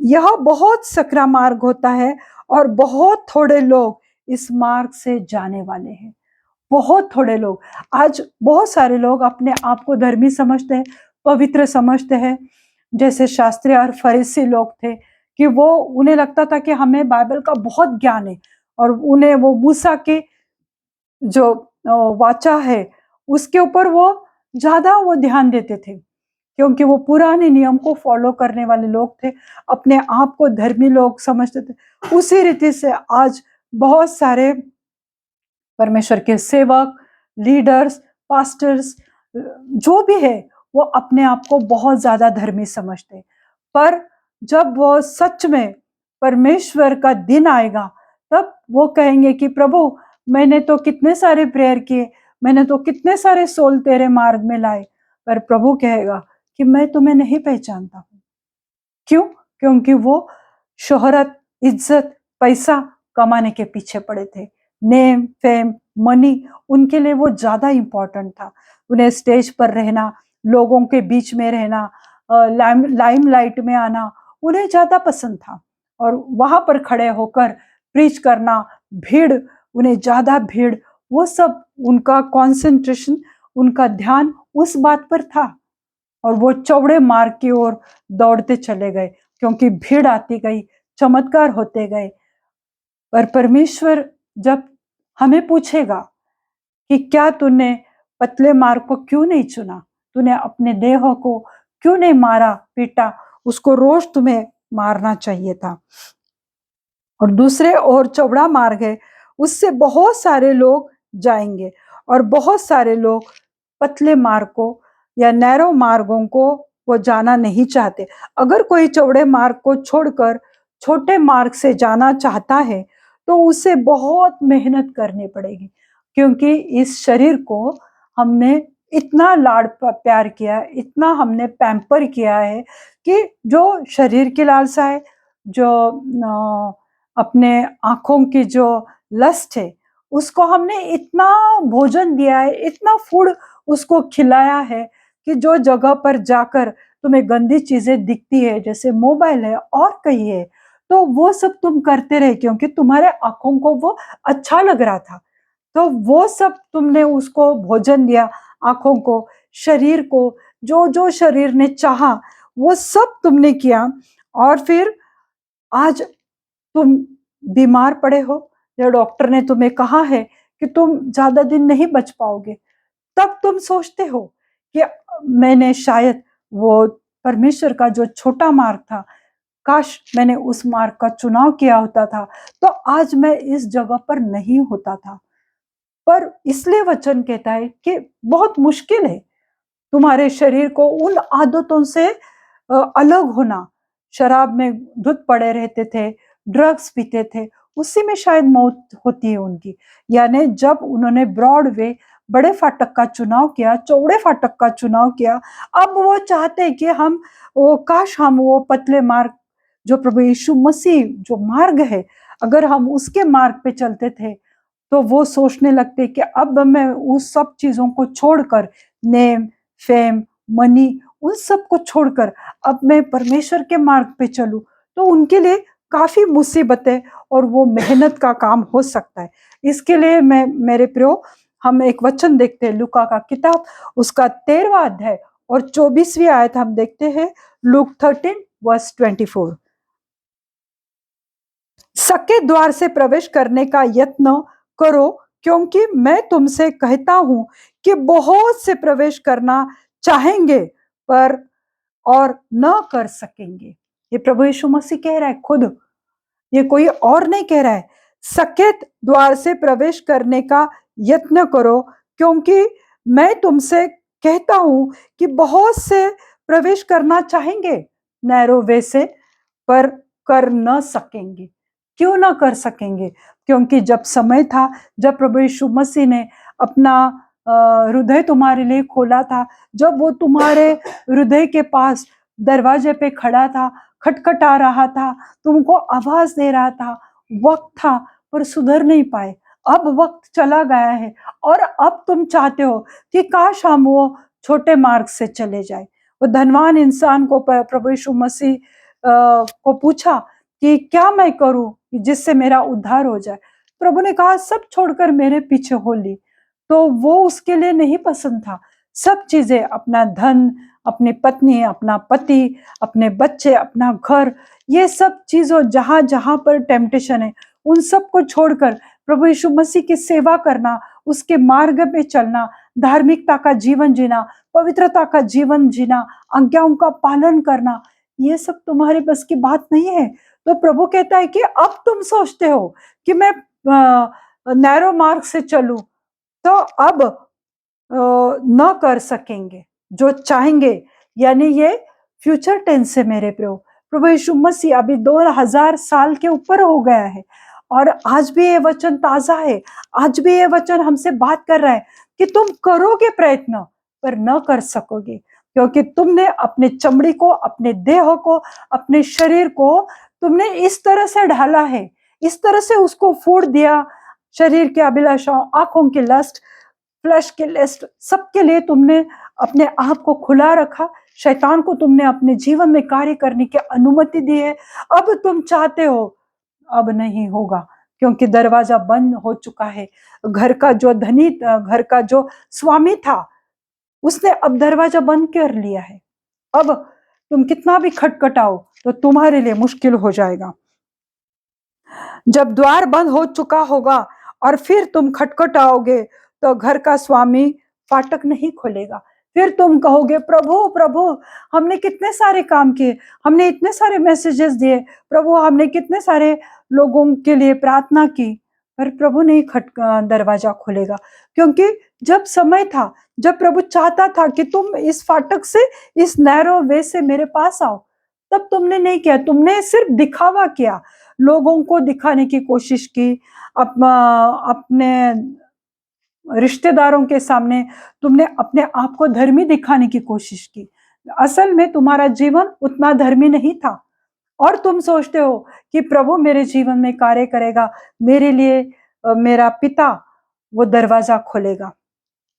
यह बहुत सकरा मार्ग होता है और बहुत थोड़े लोग इस मार्ग से जाने वाले हैं। बहुत थोड़े लोग। आज बहुत सारे लोग अपने आप को धर्मी समझते हैं, पवित्र समझते हैं, जैसे शास्त्री और फरीसी लोग थे, कि वो, उन्हें लगता था कि हमें बाइबल का बहुत ज्ञान है, और उन्हें वो मूसा के जो वाचा है उसके ऊपर वो ज्यादा वो ध्यान देते थे, क्योंकि वो पुराने नियम को फॉलो करने वाले लोग थे, अपने आप को धर्मी लोग समझते थे। उसी रीति से आज बहुत सारे परमेश्वर के सेवक, लीडर्स, पास्टर्स, जो भी है, वो अपने आप को बहुत ज्यादा धर्मी समझते। पर जब वो सच में परमेश्वर का दिन आएगा, तब वो कहेंगे कि प्रभु, मैंने तो कितने सारे प्रेयर किए, मैंने तो कितने सारे सोल तेरे मार्ग में लाए, पर प्रभु कहेगा कि मैं तुम्हें नहीं पहचानता हूं। क्यों? क्योंकि वो शोहरत, इज्जत, पैसा कमाने के पीछे पड़े थे। नेम, फेम, मनी, उनके लिए वो ज्यादा इंपॉर्टेंट था। उन्हें स्टेज पर रहना, लोगों के बीच में रहना, लाइमलाइट में आना उन्हें ज्यादा पसंद था। और वहां पर खड़े होकर प्रीच करना, भीड़, उन्हें ज्यादा भीड़, वो सब उनका कॉन्सेंट्रेशन, उनका ध्यान उस बात पर था। और वो चौड़े मार्ग की ओर दौड़ते चले गए, क्योंकि भीड़ आती गई, चमत्कार होते गए। पर परमेश्वर जब हमें पूछेगा कि क्या तूने पतले मार्ग को क्यों नहीं चुना, तूने अपने देह को क्यों नहीं मारा, पीटा, उसको रोज तुम्हें मारना चाहिए था। और दूसरे और चौड़ा मार्ग है, उससे बहुत सारे लोग जाएंगे, और बहुत सारे लोग पतले मार्ग को या नैरो मार्गों को वो जाना नहीं चाहते। अगर कोई चौड़े मार्ग को छोड़कर छोटे मार्ग से जाना चाहता है तो उसे बहुत मेहनत करनी पड़ेगी, क्योंकि इस शरीर को हमने इतना प्यार किया, इतना हमने पैम्पर किया है कि जो शरीर की लालसा है, जो अपने आंखों की जो लस्ट है, उसको हमने इतना भोजन दिया है, इतना फूड उसको खिलाया है कि जो जगह पर जाकर तुम्हें गंदी चीजें दिखती है, जैसे मोबाइल है और कहीं है, तो वो सब तुम करते रहे क्योंकि तुम्हारे आंखों को वो अच्छा लग रहा था। तो वो सब तुमने उसको भोजन दिया, आंखों को, शरीर को, जो जो शरीर ने चाहा वो सब तुमने किया, और फिर आज तुम बीमार पड़े हो, या डॉक्टर ने तुम्हें कहा है कि तुम ज्यादा दिन नहीं बच पाओगे, तब तुम सोचते हो कि मैंने शायद वो परमेश्वर का जो छोटा मार्ग था, काश मैंने उस मार्ग का चुनाव किया होता था तो आज मैं इस जगह पर नहीं होता था। पर इसलिए वचन कहता है कि बहुत मुश्किल है तुम्हारे शरीर को उन आदतों से अलग होना। शराब में धुत पड़े रहते थे, ड्रग्स पीते थे, उसी में शायद मौत होती है उनकी। यानी जब उन्होंने ब्रॉड वे, बड़े फाटक का चुनाव किया, चौड़े फाटक का चुनाव किया, अब वो चाहते हैं कि हम वो काश हम वो पतले मार्ग, जो प्रभु यीशु मसीह जो मार्ग है, अगर हम उसके मार्ग पे चलते थे, तो वो सोचने लगते कि अब मैं उस सब चीजों को छोड़कर, नेम, फेम, मनी, उन सब को छोड़कर अब मैं परमेश्वर के मार्ग पे चलूं, तो उनके लिए काफी मुसीबतें और वो मेहनत का काम हो सकता है। इसके लिए मैं, मेरे प्रियो, हम एक वचन देखते हैं लूका का किताब, उसका 13वां अध्याय और 24वीं आयत हम देखते हैं। लूक 13:24। सके द्वार से प्रवेश करने का यत्न करो, क्योंकि मैं तुमसे कहता हूं कि बहुत से प्रवेश करना चाहेंगे पर और न कर सकेंगे। ये प्रभु यीशु मसीह कह रहा है खुद, ये कोई और नहीं कह रहा है। सकेत द्वार से प्रवेश करने का यत्न करो, क्योंकि मैं तुमसे कहता हूं कि बहुत से प्रवेश करना चाहेंगे नैरो वे से, पर कर न सकेंगे। क्यों ना कर सकेंगे? क्योंकि जब समय था, जब प्रभु यीशु मसीह ने अपना हृदय तुम्हारे लिए खोला था, जब वो तुम्हारे हृदय के पास दरवाजे पे खड़ा था, खटखटा रहा था, तुमको आवाज दे रहा था, वक्त था, पर सुधर नहीं पाए। अब वक्त चला गया है और अब तुम चाहते हो कि काश हम वो छोटे मार्ग से चले जाए। वो धनवान इंसान को प्रभु यीशु मसीह को पूछा कि क्या मैं करूं जिससे मेरा उद्धार हो जाए। प्रभु ने कहा सब छोड़कर मेरे पीछे हो ली। तो वो उसके लिए नहीं पसंद था। सब चीजें, अपना धन, अपनी पत्नी, अपना पति, अपने बच्चे, अपना घर, ये सब चीजों जहां जहां पर टेम्पटेशन है, उन सब को छोड़कर प्रभु यीशु मसीह की सेवा करना, उसके मार्ग पे चलना, धार्मिकता का जीवन जीना, पवित्रता का जीवन जीना, आज्ञाओं का पालन करना, ये सब तुम्हारे बस की बात नहीं है। तो प्रभु कहता है कि अब तुम सोचते हो कि मैं नैरो मार्ग से चलूं, तो अब न कर सकेंगे जो चाहेंगे। यानी ये फ्यूचर टेंस है मेरे प्रभु यीशु मसीह अभी 2000 साल के ऊपर हो गया है और आज भी ये वचन ताजा है। आज भी ये वचन हमसे बात कर रहा है कि तुम करोगे प्रयत्न पर न कर सकोगे, क्योंकि तुमने अपने चमड़ी को, अपने देह को, अपने शरीर को तुमने इस तरह से ढाला है, इस तरह से उसको फोड़ दिया। शरीर के अभिलाषाओं, आंखों की लस्ट, फ्लैश के लिस्ट, सबके लिए तुमने अपने आप को खुला रखा। शैतान को तुमने अपने जीवन में कार्य करने की अनुमति दी है। अब तुम चाहते हो, अब नहीं होगा, क्योंकि दरवाजा बंद हो चुका है। घर का जो धनी, घर का जो स्वामी था, उसने अब दरवाजा बंद कर लिया है। अब तुम कितना भी खटखटाओ तो तुम्हारे लिए मुश्किल हो जाएगा। जब द्वार बंद हो चुका होगा और फिर तुम खटखटाओगे तो घर का स्वामी फाटक नहीं खोलेगा। फिर तुम कहोगे, प्रभु प्रभु हमने कितने सारे काम किए, हमने इतने सारे मैसेजेस दिए, प्रभु हमने कितने सारे लोगों के लिए प्रार्थना की, पर प्रभु नहीं दरवाजा खोलेगा, क्योंकि जब समय था, जब प्रभु चाहता था कि तुम इस फाटक से, इस नैरो वे से मेरे पास आओ, तब तुमने नहीं किया। तुमने सिर्फ दिखावा किया, लोगों को दिखाने की कोशिश की, अपने रिश्तेदारों के सामने तुमने अपने आप को धर्मी दिखाने की कोशिश की। असल में तुम्हारा जीवन उतना धर्मी नहीं था, और तुम सोचते हो कि प्रभु मेरे जीवन में कार्य करेगा, मेरे लिए मेरा पिता वो दरवाजा खोलेगा।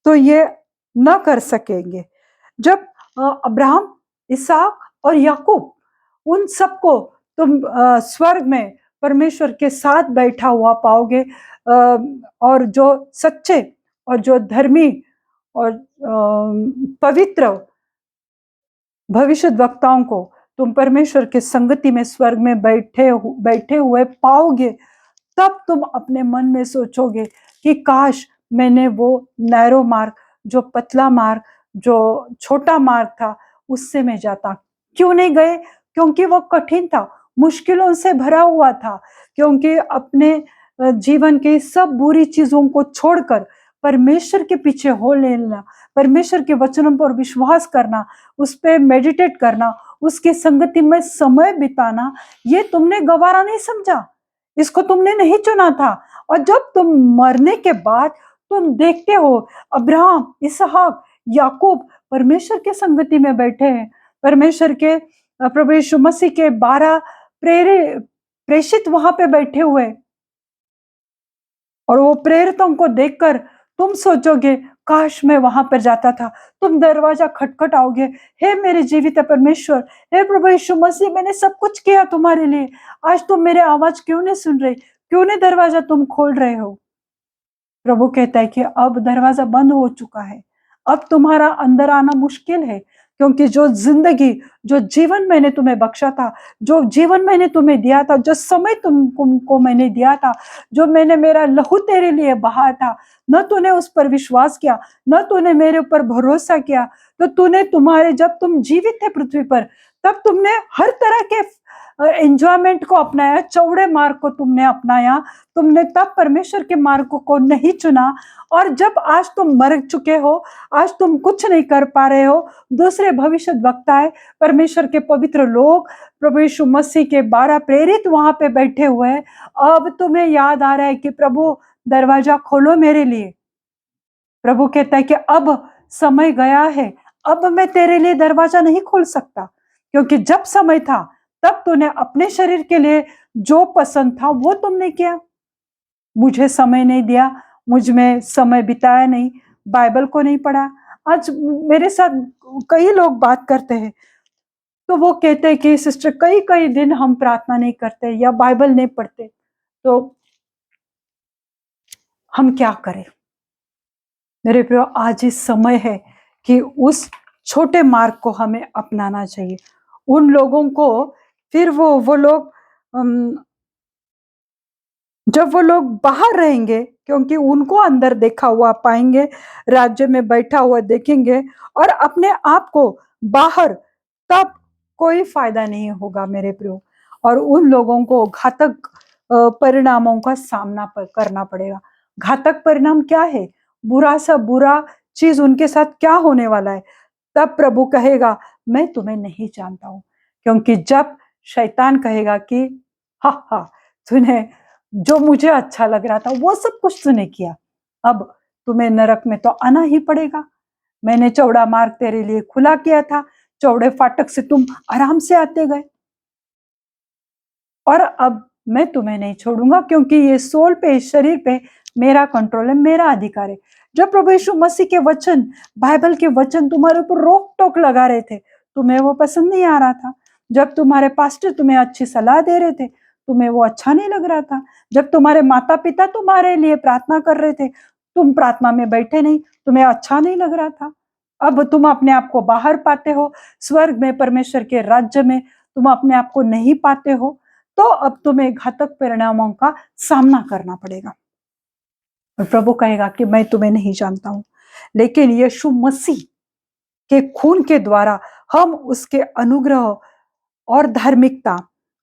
तो ये न कर सकेंगे। जब अब्राहम, इसहाक और याकूब, उन सबको तुम स्वर्ग में परमेश्वर के साथ बैठा हुआ पाओगे, और जो सच्चे और जो धर्मी और पवित्र भविष्यद्वक्ताओं को तुम परमेश्वर के संगति में स्वर्ग में बैठे हुए पाओगे, तब तुम अपने मन में सोचोगे कि काश मैंने वो नैरो मार्ग, जो पतला मार्ग, जो छोटा मार्ग था, उससे मैं जाता। क्यों नहीं गए? क्योंकि वो कठिन था, मुश्किलों से भरा हुआ था, क्योंकि अपने जीवन के सब बुरी चीजों को छोड़कर परमेश्वर के पीछे हो लेना, परमेश्वर के वचनों पर विश्वास करना, उस पर मेडिटेट करना, उसके संगति में समय बिताना, ये तुमने गवारा नहीं समझा, इसको तुमने नहीं चुना था। और जब तुम मरने के बाद तुम देखते हो अब्राहम, इसहाक, याकूब परमेश्वर के संगति में बैठे हैं, परमेश्वर के प्रभु यीशु मसीह के 12 प्रेषित वहां पे बैठे हुए, और वो प्रेरितों को देखकर तुम सोचोगे काश मैं वहां पर जाता था। तुम दरवाजा खटखटाओगे, हे मेरे जीवित परमेश्वर, हे प्रभु यीशु मसीह, मैंने सब कुछ किया तुम्हारे लिए, आज तुम मेरे आवाज क्यों नहीं सुन रहे, क्यों नहीं दरवाजा तुम खोल रहे हो? प्रभु कहता है कि अब दरवाजा बंद हो चुका है, अब तुम्हारा अंदर आना मुश्किल है, क्योंकि जो जिंदगी, जो जीवन मैंने तुम्हें बख्शा था, जो जीवन मैंने तुम्हें दिया था, जो समय तुमको मैंने दिया था, जो मैंने मेरा लहू तेरे लिए बहा था, न तूने उस पर विश्वास किया, न तूने मेरे ऊपर भरोसा किया। तो तूने, तुम्हारे जब तुम जीवित थे पृथ्वी पर, तब तुमने हर तरह के एंजॉयमेंट को अपनाया, चौड़े मार्ग को तुमने अपनाया, तुमने तब परमेश्वर के मार्ग को नहीं चुना। और जब आज तुम मर चुके हो, आज तुम कुछ नहीं कर पा रहे हो, दूसरे भविष्यद्वक्ताएं, परमेश्वर के पवित्र लोग, प्रभु यीशु मसीह के 12 प्रेरित वहां पे बैठे हुए हैं, अब तुम्हें याद आ रहा है कि प्रभु दरवाजा खोलो मेरे लिए। प्रभु कहता है कि अब समय गया है, अब मैं तेरे लिए दरवाजा नहीं खोल सकता, क्योंकि जब समय था तब तूने अपने शरीर के लिए जो पसंद था वो तुमने किया, मुझे समय नहीं दिया, मुझ में समय बिताया नहीं, बाइबल को नहीं पढ़ा। आज मेरे साथ कई लोग बात करते हैं, तो वो कहते हैं कि सिस्टर कई कई दिन हम प्रार्थना नहीं करते या बाइबल नहीं पढ़ते, तो हम क्या करें? मेरे प्रियो, आज इस समय है कि उस छोटे मार्ग को हमें अपनाना चाहिए। उन लोगों को फिर वो लोग जब वो लोग बाहर रहेंगे, क्योंकि उनको अंदर देखा हुआ पाएंगे, राज्य में बैठा हुआ देखेंगे और अपने आप को बाहर, तब कोई फायदा नहीं होगा मेरे प्रियो। और उन लोगों को घातक परिणामों का सामना करना पड़ेगा। घातक परिणाम क्या है? बुरा सा बुरा चीज उनके साथ क्या होने वाला है? तब प्रभु कहेगा मैं तुम्हें नहीं जानता हूं, क्योंकि जब शैतान कहेगा कि हा हा, तूने जो मुझे अच्छा लग रहा था वो सब कुछ तूने किया, अब तुम्हें नरक में तो आना ही पड़ेगा। मैंने चौड़ा मार्ग तेरे लिए खुला किया था, चौड़े फाटक से तुम आराम से आते गए, और अब मैं तुम्हें नहीं छोड़ूंगा, क्योंकि ये सोल पे, शरीर पे मेरा कंट्रोल है, मेरा अधिकार है। जब प्रभु यीशु मसीह के वचन, बाइबल के वचन तुम्हारे ऊपर रोक टोक लगा रहे थे, तुम्हें वो पसंद नहीं आ रहा था। जब तुम्हारे पास्टर तुम्हें अच्छी सलाह दे रहे थे, तुम्हें वो अच्छा नहीं लग रहा था। जब तुम्हारे माता पिता तुम्हारे लिए प्रार्थना कर रहे थे, तुम प्रार्थना में बैठे नहीं, तुम्हें अच्छा नहीं लग रहा था। अब तुम अपने आप को बाहर पाते हो, स्वर्ग में, परमेश्वर के राज्य में तुम अपने आप को नहीं पाते हो, तो अब तुम्हें घातक परिणामों का सामना करना पड़ेगा। और प्रभु कहेगा कि मैं तुम्हें नहीं जानता हूं, लेकिन यीशु मसीह के खून के द्वारा हम उसके अनुग्रह और धार्मिकता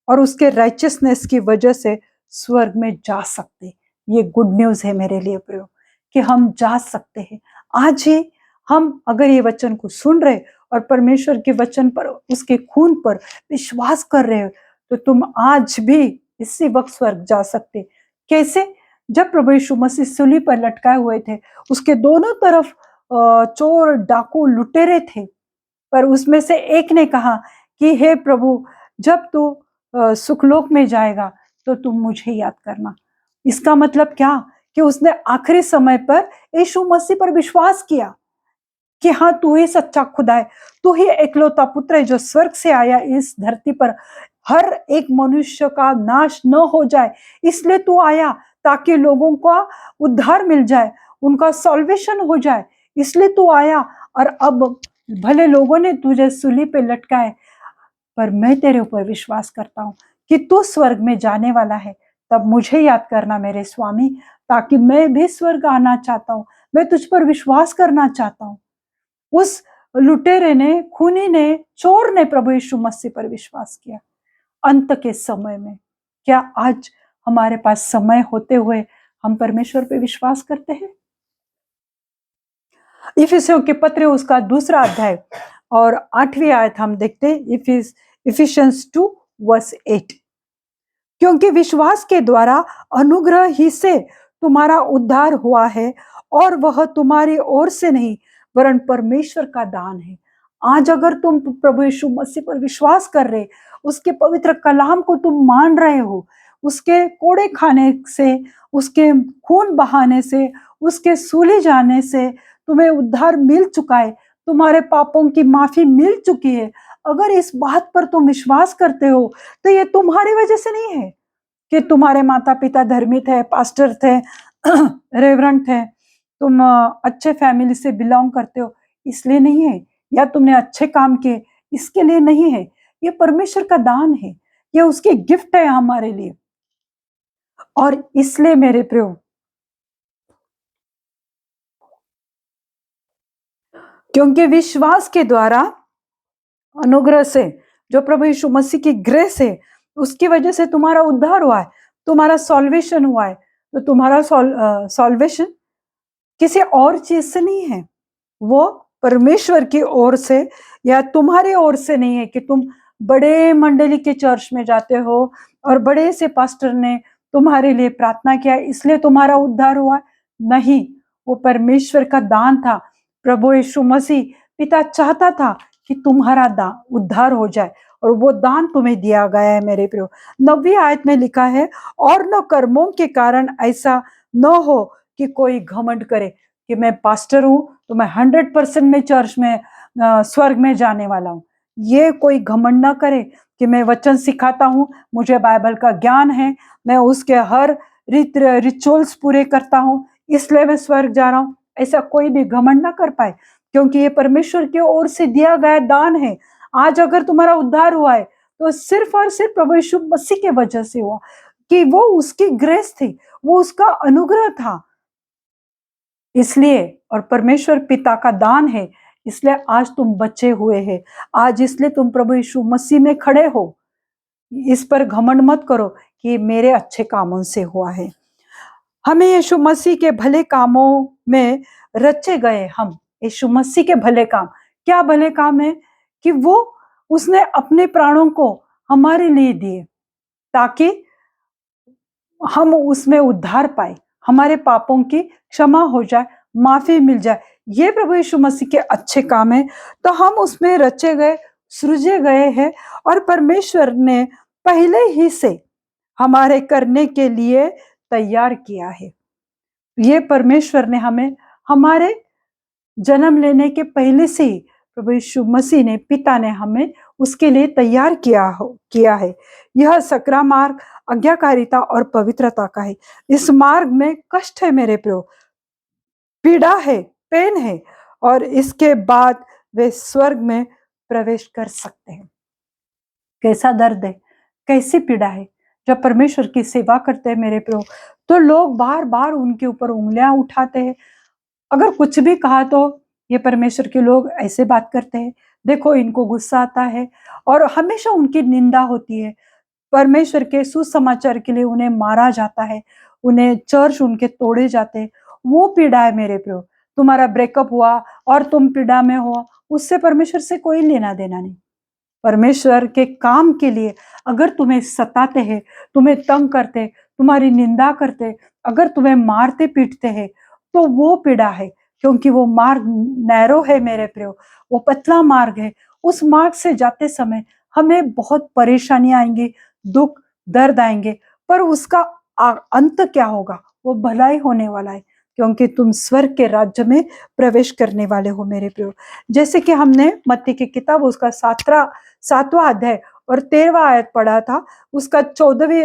और उसके राइचियसनेस की वजह से स्वर्ग में जा सकते, ये गुड न्यूज है मेरे लिए प्रियो, कि हम जा सकते हैं। आज ही हम अगर ये वचन को सुन रहे और परमेश्वर के वचन पर, उसके खून पर विश्वास कर रहे हो, तो तुम आज भी इसी वक्त स्वर्ग जा सकते। कैसे? जब प्रभु यीशु मसीह सूली पर लटकाए हुए थे, उसके दोनों तरफ चोर, डाकू, लुटेरे थे, पर उसमें से एक ने कहा कि हे प्रभु, जब तू सुखलोक में जाएगा तो तुम मुझे याद करना। इसका मतलब क्या? कि उसने आखिरी समय पर यीशु मसीह पर विश्वास किया कि हाँ, तू ही सच्चा खुदा है, तू ही एकलौता पुत्र है जो स्वर्ग से आया इस धरती पर हर एक मनुष्य का नाश न हो जाए, इसलिए तू आया ताकि लोगों का उद्धार मिल जाए, उनका सॉल्वेशन हो जाए, इसलिए तू आया। और अब भले लोगों ने तुझे सूली पे लटकाए, पर मैं तेरे ऊपर विश्वास करता हूं कि तू स्वर्ग में जाने वाला है। तब मुझे याद करना मेरे स्वामी, ताकि मैं भी स्वर्ग आना चाहता हूं, मैं तुझ पर विश्वास करना चाहता हूं। उस लुटेरे ने, खूनी ने, चोर ने प्रभु यीशु मसीह पर विश्वास किया अंत के समय में। क्या आज हमारे पास समय होते हुए हम परमेश्वर पे विश्वास करते हैं? इफिसियों के पत्र उसका 2 अध्याय और 8वीं आयत हम देखते हैं, इफिशियंस 2:8। क्योंकि विश्वास के द्वारा अनुग्रह ही से तुम्हारा उद्धार हुआ है, और वह तुम्हारी ओर से नहीं वरन परमेश्वर का दान है। आज अगर तुम प्रभु यीशु मसीह पर विश्वास कर रहे, उसके पवित्र कलाम को तुम मान रहे हो, उसके कोड़े खाने से, उसके खून बहाने से, उसके सूले जाने से तुम्हें उद्धार मिल चुका है, तुम्हारे पापों की माफी मिल चुकी है। अगर इस बात पर तुम विश्वास करते हो, तो ये तुम्हारी वजह से नहीं है कि तुम्हारे माता पिता धर्मी थे, पास्टर थे, रेवरेंड थे, तुम अच्छे फैमिली से बिलोंग करते हो, इसलिए नहीं है, या तुमने अच्छे काम किए, इसके लिए नहीं है। ये परमेश्वर का दान है, ये उसकी गिफ्ट है हमारे लिए। और इसलिए मेरे प्रियो, क्योंकि विश्वास के द्वारा अनुग्रह से, जो प्रभु यीशु मसीह की ग्रेस है, उसकी वजह से तुम्हारा उद्धार हुआ है, तुम्हारा सॉल्वेशन हुआ है। तो तुम्हारा सॉल्वेशन किसी और चीज से नहीं है, वो परमेश्वर की ओर से या तुम्हारी ओर से नहीं है कि तुम बड़े मंडली के चर्च में जाते हो और बड़े से पास्टर ने तुम्हारे लिए प्रार्थना किया इसलिए तुम्हारा उद्धार हुआ। नहीं, वो परमेश्वर का दान था। प्रभु यीशु मसीह, पिता चाहता था कि तुम्हारा उद्धार हो जाए, और वो दान तुम्हें दिया गया है मेरे प्रियो। 9वीं आयत में लिखा है, और न कर्मों के कारण ऐसा न हो कि कोई घमंड करे कि मैं पास्टर हूं तो मैं 100% में चर्च में स्वर्ग में जाने वाला हूं। ये कोई घमंड ना करे कि मैं वचन सिखाता हूं, मुझे बाइबल का ज्ञान है, मैं उसके हर रिचुअल्स पूरे करता हूं, इसलिए मैं स्वर्ग जा रहा हूं। ऐसा कोई भी घमंड ना कर पाए, क्योंकि ये परमेश्वर की ओर से दिया गया दान है। आज अगर तुम्हारा उद्धार हुआ है तो सिर्फ और सिर्फ प्रभु यीशु मसीह के वजह से हुआ, कि वो उसकी ग्रेस थी, वो उसका अनुग्रह था, इसलिए। और परमेश्वर पिता का दान है, इसलिए आज तुम बचे हुए हैं। आज इसलिए तुम प्रभु यीशु मसीह में खड़े हो। इस पर घमंड मत करो कि मेरे अच्छे कामों से हुआ है। हमें यीशु मसीह के भले कामों में रचे गए। हम यीशु मसीह के भले काम, क्या भले काम है? कि वो उसने अपने प्राणों को हमारे लिए दिए ताकि हम उसमें उद्धार पाए, हमारे पापों की क्षमा हो जाए, माफी मिल जाए। ये प्रभु यीशु मसीह के अच्छे काम है। तो हम उसमें रचे गए, सृजे गए हैं, और परमेश्वर ने पहले ही से हमारे करने के लिए तैयार किया है। ये परमेश्वर ने हमें हमारे जन्म लेने के पहले से ही प्रभु यीशु मसीह ने, पिता ने हमें उसके लिए तैयार किया है। यह सकरा मार्ग आज्ञाकारिता और पवित्रता का है। इस मार्ग में कष्ट है मेरे प्रियो, पीड़ा है, पेन है, और इसके बाद वे स्वर्ग में प्रवेश कर सकते हैं। कैसा दर्द है, कैसी पीड़ा है जब परमेश्वर की सेवा करते हैं मेरे प्रियो। तो लोग बार बार उनके ऊपर उंगलियां उठाते हैं। अगर कुछ भी कहा तो ये परमेश्वर के लोग ऐसे बात करते हैं, देखो इनको गुस्सा आता है, और हमेशा उनकी निंदा होती है। परमेश्वर के सुसमाचार के लिए उन्हें मारा जाता है, उन्हें चर्च उनके तोड़े जाते, वो पीड़ा है मेरे प्रियो। तुम्हारा ब्रेकअप हुआ और तुम पीड़ा में हो, उससे परमेश्वर से कोई लेना देना नहीं। परमेश्वर के काम के लिए अगर तुम्हें सताते हैं, तुम्हें तंग करते, तुम्हारी निंदा करते, अगर तुम्हें मारते पीटते हैं, तो वो पीड़ा है, क्योंकि वो मार्ग नैरो है मेरे प्रियो, वो पतला मार्ग है। उस मार्ग से जाते समय हमें बहुत परेशानियां आएंगी, दुख दर्द आएंगे, पर उसका अंत क्या होगा? वो भलाई होने वाला है, क्योंकि तुम स्वर्ग के राज्य में प्रवेश करने वाले हो मेरे प्रियो। जैसे कि हमने मत्ती की किताब उसका 7वां अध्याय और 13वां आयत पढ़ा था, उसका 14वीं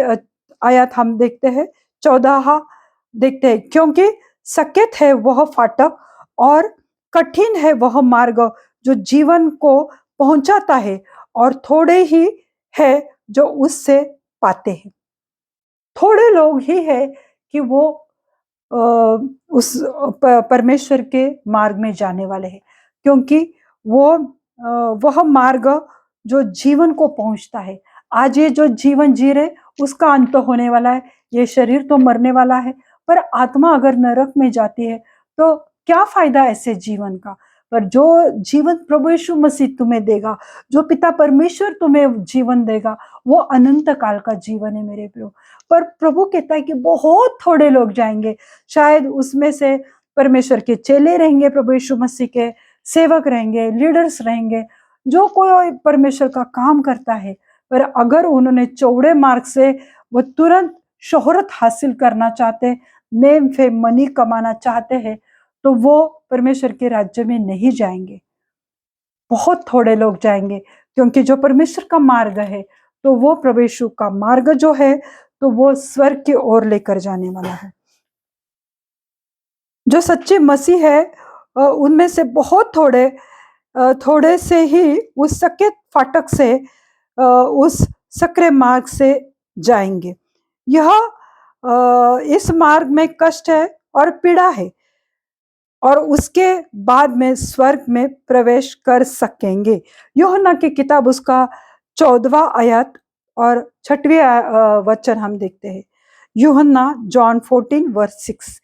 आयत हम देखते हैं, 14 देखते हैं। क्योंकि सकेत है वह फाटक और कठिन है वह मार्ग जो जीवन को पहुंचाता है, और थोड़े ही है जो उससे पाते हैं। थोड़े लोग ही है कि वो उस परमेश्वर के मार्ग में जाने वाले हैं, क्योंकि वो वह मार्ग जो जीवन को पहुंचता है। आज ये जो जीवन जी रहे उसका अंत होने वाला है, ये शरीर तो मरने वाला है, पर आत्मा अगर नरक में जाती है तो क्या फायदा ऐसे जीवन का? पर जो जीवन प्रभु यीशु मसीह तुम्हें देगा, जो पिता परमेश्वर तुम्हें जीवन देगा, वो अनंत काल का जीवन है मेरे प्रियो। पर प्रभु कहता है कि बहुत थोड़े लोग जाएंगे, शायद उसमें से परमेश्वर के चेले रहेंगे, प्रभु यीशु मसीह के सेवक रहेंगे, लीडर्स रहेंगे, जो कोई परमेश्वर का काम करता है। पर अगर उन्होंने चौड़े मार्ग से वो तुरंत शोहरत हासिल करना चाहते, नेम फेम मनी कमाना चाहते हैं, तो वो परमेश्वर के राज्य में नहीं जाएंगे। बहुत थोड़े लोग जाएंगे, क्योंकि जो परमेश्वर का मार्ग है, तो वो प्रभु यीशु का मार्ग जो है, तो वो स्वर्ग की ओर लेकर जाने वाला है। जो सच्चे मसीह है उनमें से बहुत थोड़े से ही उस सकेत फाटक से उस सक्रिय मार्ग से जाएंगे। यह इस मार्ग में कष्ट है और पीड़ा है, और उसके बाद में स्वर्ग में प्रवेश कर सकेंगे। यूहन्ना की किताब उसका 14वां आयत और 6वें वचन हम देखते हैं। यूहन्ना जॉन 14:6,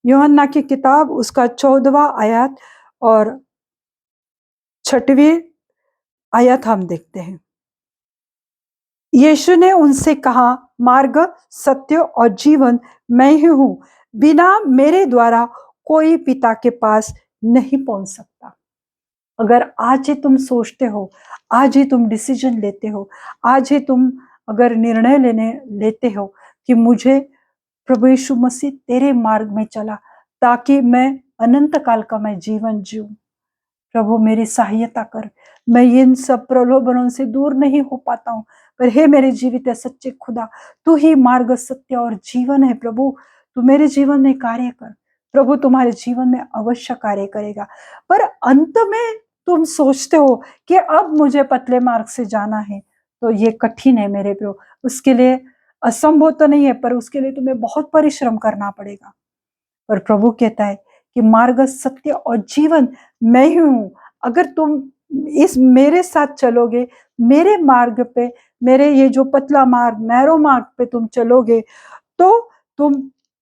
यूहन्ना की किताब उसका 14वां आयत और 6वीं आयत हम देखते हैं। यीशु ने उनसे कहा, मार्ग, सत्य और जीवन मैं ही हूं, बिना मेरे द्वारा कोई पिता के पास नहीं पहुंच सकता। अगर आज ही तुम सोचते हो, आज ही तुम डिसीजन लेते हो, आज ही तुम अगर निर्णय लेते हो कि मुझे प्रभु यीशु मसीह तेरे मार्ग में चला ताकि मैं अनंत काल का मैं जीवन जीऊं, प्रभु मेरी सहायता कर, मैं इन सब प्रलोभनों से दूर नहीं हो पाता हूं, पर हे मेरे जीवित सच्चे खुदा, तू ही मार्ग, सत्य और जीवन है। प्रभु तू मेरे जीवन में कार्य कर, प्रभु तुम्हारे जीवन में अवश्य कार्य करेगा। पर अंत में तुम सोचते हो कि अब मुझे पतले मार्ग से जाना है, तो ये कठिन है मेरे प्रियो। उसके लिए असंभव तो नहीं है, पर उसके लिए तुम्हें बहुत परिश्रम करना पड़ेगा। पर प्रभु कहता है कि मार्ग, सत्य और जीवन मैं ही हूं। अगर तुम इस मेरे साथ चलोगे, मेरे मार्ग पे, मेरे ये जो पतला मार्ग, नैरो मार्ग पे तुम चलोगे, तो तुम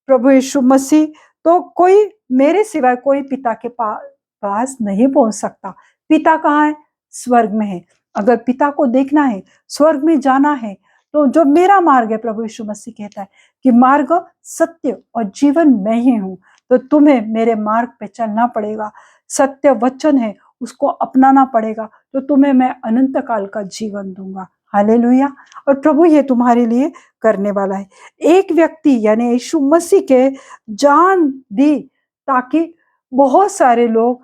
प्रभु यीशु मसीह, तो कोई मेरे सिवाय कोई पिता के पास नहीं पहुंच सकता। पिता कहाँ है? स्वर्ग में है। अगर पिता को देखना है, स्वर्ग में जाना है, तो जो मेरा मार्ग है, प्रभु यीशु मसीह कहता है कि मार्ग, सत्य और जीवन मैं ही हूं, तो तुम्हें मेरे मार्ग पे चलना पड़ेगा। सत्य वचन है, उसको अपनाना पड़ेगा, तो तुम्हें मैं अनंत काल का जीवन दूंगा। हालेलुया। और प्रभु ये तुम्हारे लिए करने वाला है। एक व्यक्ति यानी यीशु मसीह के जान दी ताकि बहुत सारे लोग,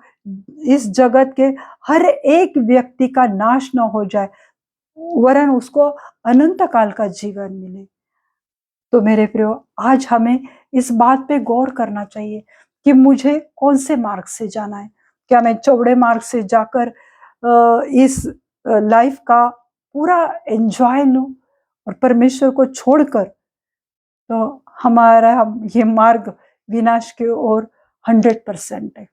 इस जगत के हर एक व्यक्ति का नाश न हो जाए, वरन उसको अनंत काल का जीवन मिले। तो मेरे प्रियो, आज हमें इस बात पे गौर करना चाहिए कि मुझे कौन से मार्ग से जाना है। क्या मैं चौड़े मार्ग से जाकर इस लाइफ का पूरा एंजॉय लूं और परमेश्वर को छोड़कर, तो हमारा ये मार्ग विनाश की ओर 100% है।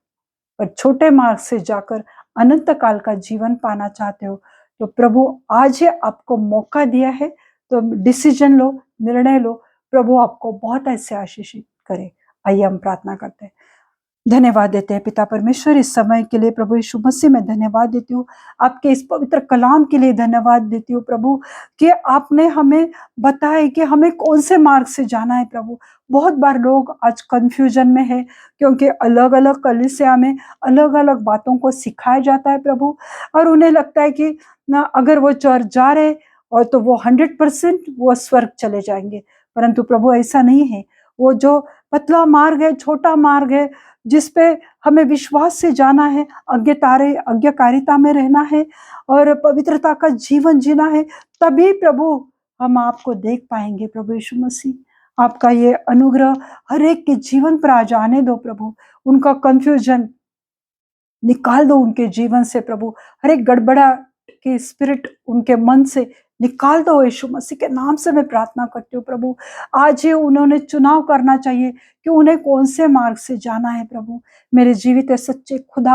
पर छोटे मार्ग से जाकर अनंत काल का जीवन पाना चाहते हो, तो प्रभु आज ही आपको मौका दिया है, तो डिसीजन लो, निर्णय लो, प्रभु आपको बहुत ऐसे आशीषित करे। आइए हम प्रार्थना करते हैं। धन्यवाद देते हैं पिता परमेश्वर इस समय के लिए। प्रभु यीशु मसीह में धन्यवाद देती हूँ, आपके इस पवित्र कलाम के लिए धन्यवाद देती हूँ प्रभु, कि आपने हमें बताया कि हमें कौन से मार्ग से जाना है प्रभु। बहुत बार लोग आज कंफ्यूजन में है, क्योंकि अलग अलग कलीसिया में अलग अलग बातों को सिखाया जाता है प्रभु, और उन्हें लगता है कि ना अगर वो चर्च जा रहे और तो वो 100% वो स्वर्ग चले जाएंगे। परंतु प्रभु ऐसा नहीं है। वो जो पतला मार्ग है, छोटा मार्ग है, जिस पे हमें विश्वास से जाना है, आज्ञाकारिता में रहना है और पवित्रता का जीवन जीना है, तभी प्रभु हम आपको देख पाएंगे। प्रभु यीशु मसीह, आपका ये अनुग्रह हर एक के जीवन पर आ जाने दो प्रभु। उनका कंफ्यूजन निकाल दो उनके जीवन से प्रभु। हर एक गड़बड़ा के स्पिरिट उनके मन से निकाल दो। यीशु मसीह के नाम से मैं प्रार्थना करती हूँ प्रभु। आज ही उन्होंने चुनाव करना चाहिए कि उन्हें कौन से मार्ग से जाना है प्रभु। मेरे जीवित सच्चे खुदा,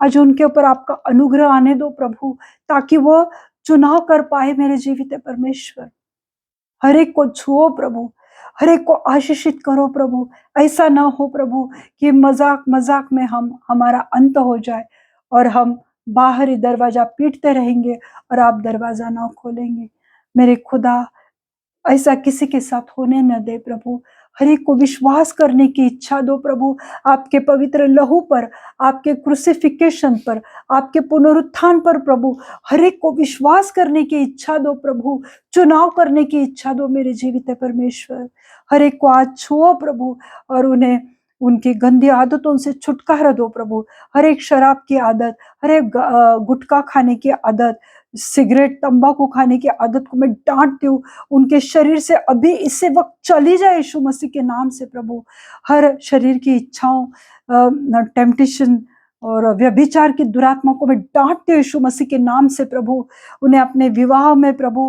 आज उनके ऊपर आपका अनुग्रह आने दो प्रभु, ताकि वो चुनाव कर पाए। मेरे जीवित परमेश्वर, हर एक को छुओ प्रभु, हर एक को आशीषित करो प्रभु। ऐसा ना हो प्रभु कि मजाक मजाक में हमारा अंत हो जाए और हम बाहरी दरवाजा पीटते रहेंगे और आप दरवाजा ना खोलेंगे। मेरे खुदा, ऐसा किसी के साथ होने न दे प्रभु। हर एक को विश्वास करने की इच्छा दो प्रभु, आपके पवित्र लहू पर, आपके क्रूसिफिकेशन पर, आपके पुनरुत्थान पर प्रभु। हर एक को विश्वास करने की इच्छा दो प्रभु, चुनाव करने की इच्छा दो मेरे जीवित परमेश्वर। हर एक को आज छुओ प्रभु और उन्हें उनकी गंदी आदतों से छुटकारा दो प्रभु। हर एक शराब की आदत, हर एक गुटखा खाने की आदत, सिगरेट तंबाकू खाने की आदत को मैं डांटती हूँ। उनके शरीर से अभी इसी वक्त चली जाए यीशु मसीह के नाम से प्रभु। हर शरीर की इच्छाओं, टेम्पटेशन और व्यभिचार की दुरात्मा को मैं डांटती हूँ यीशु मसीह के नाम से प्रभु। उन्हें अपने विवाह में प्रभु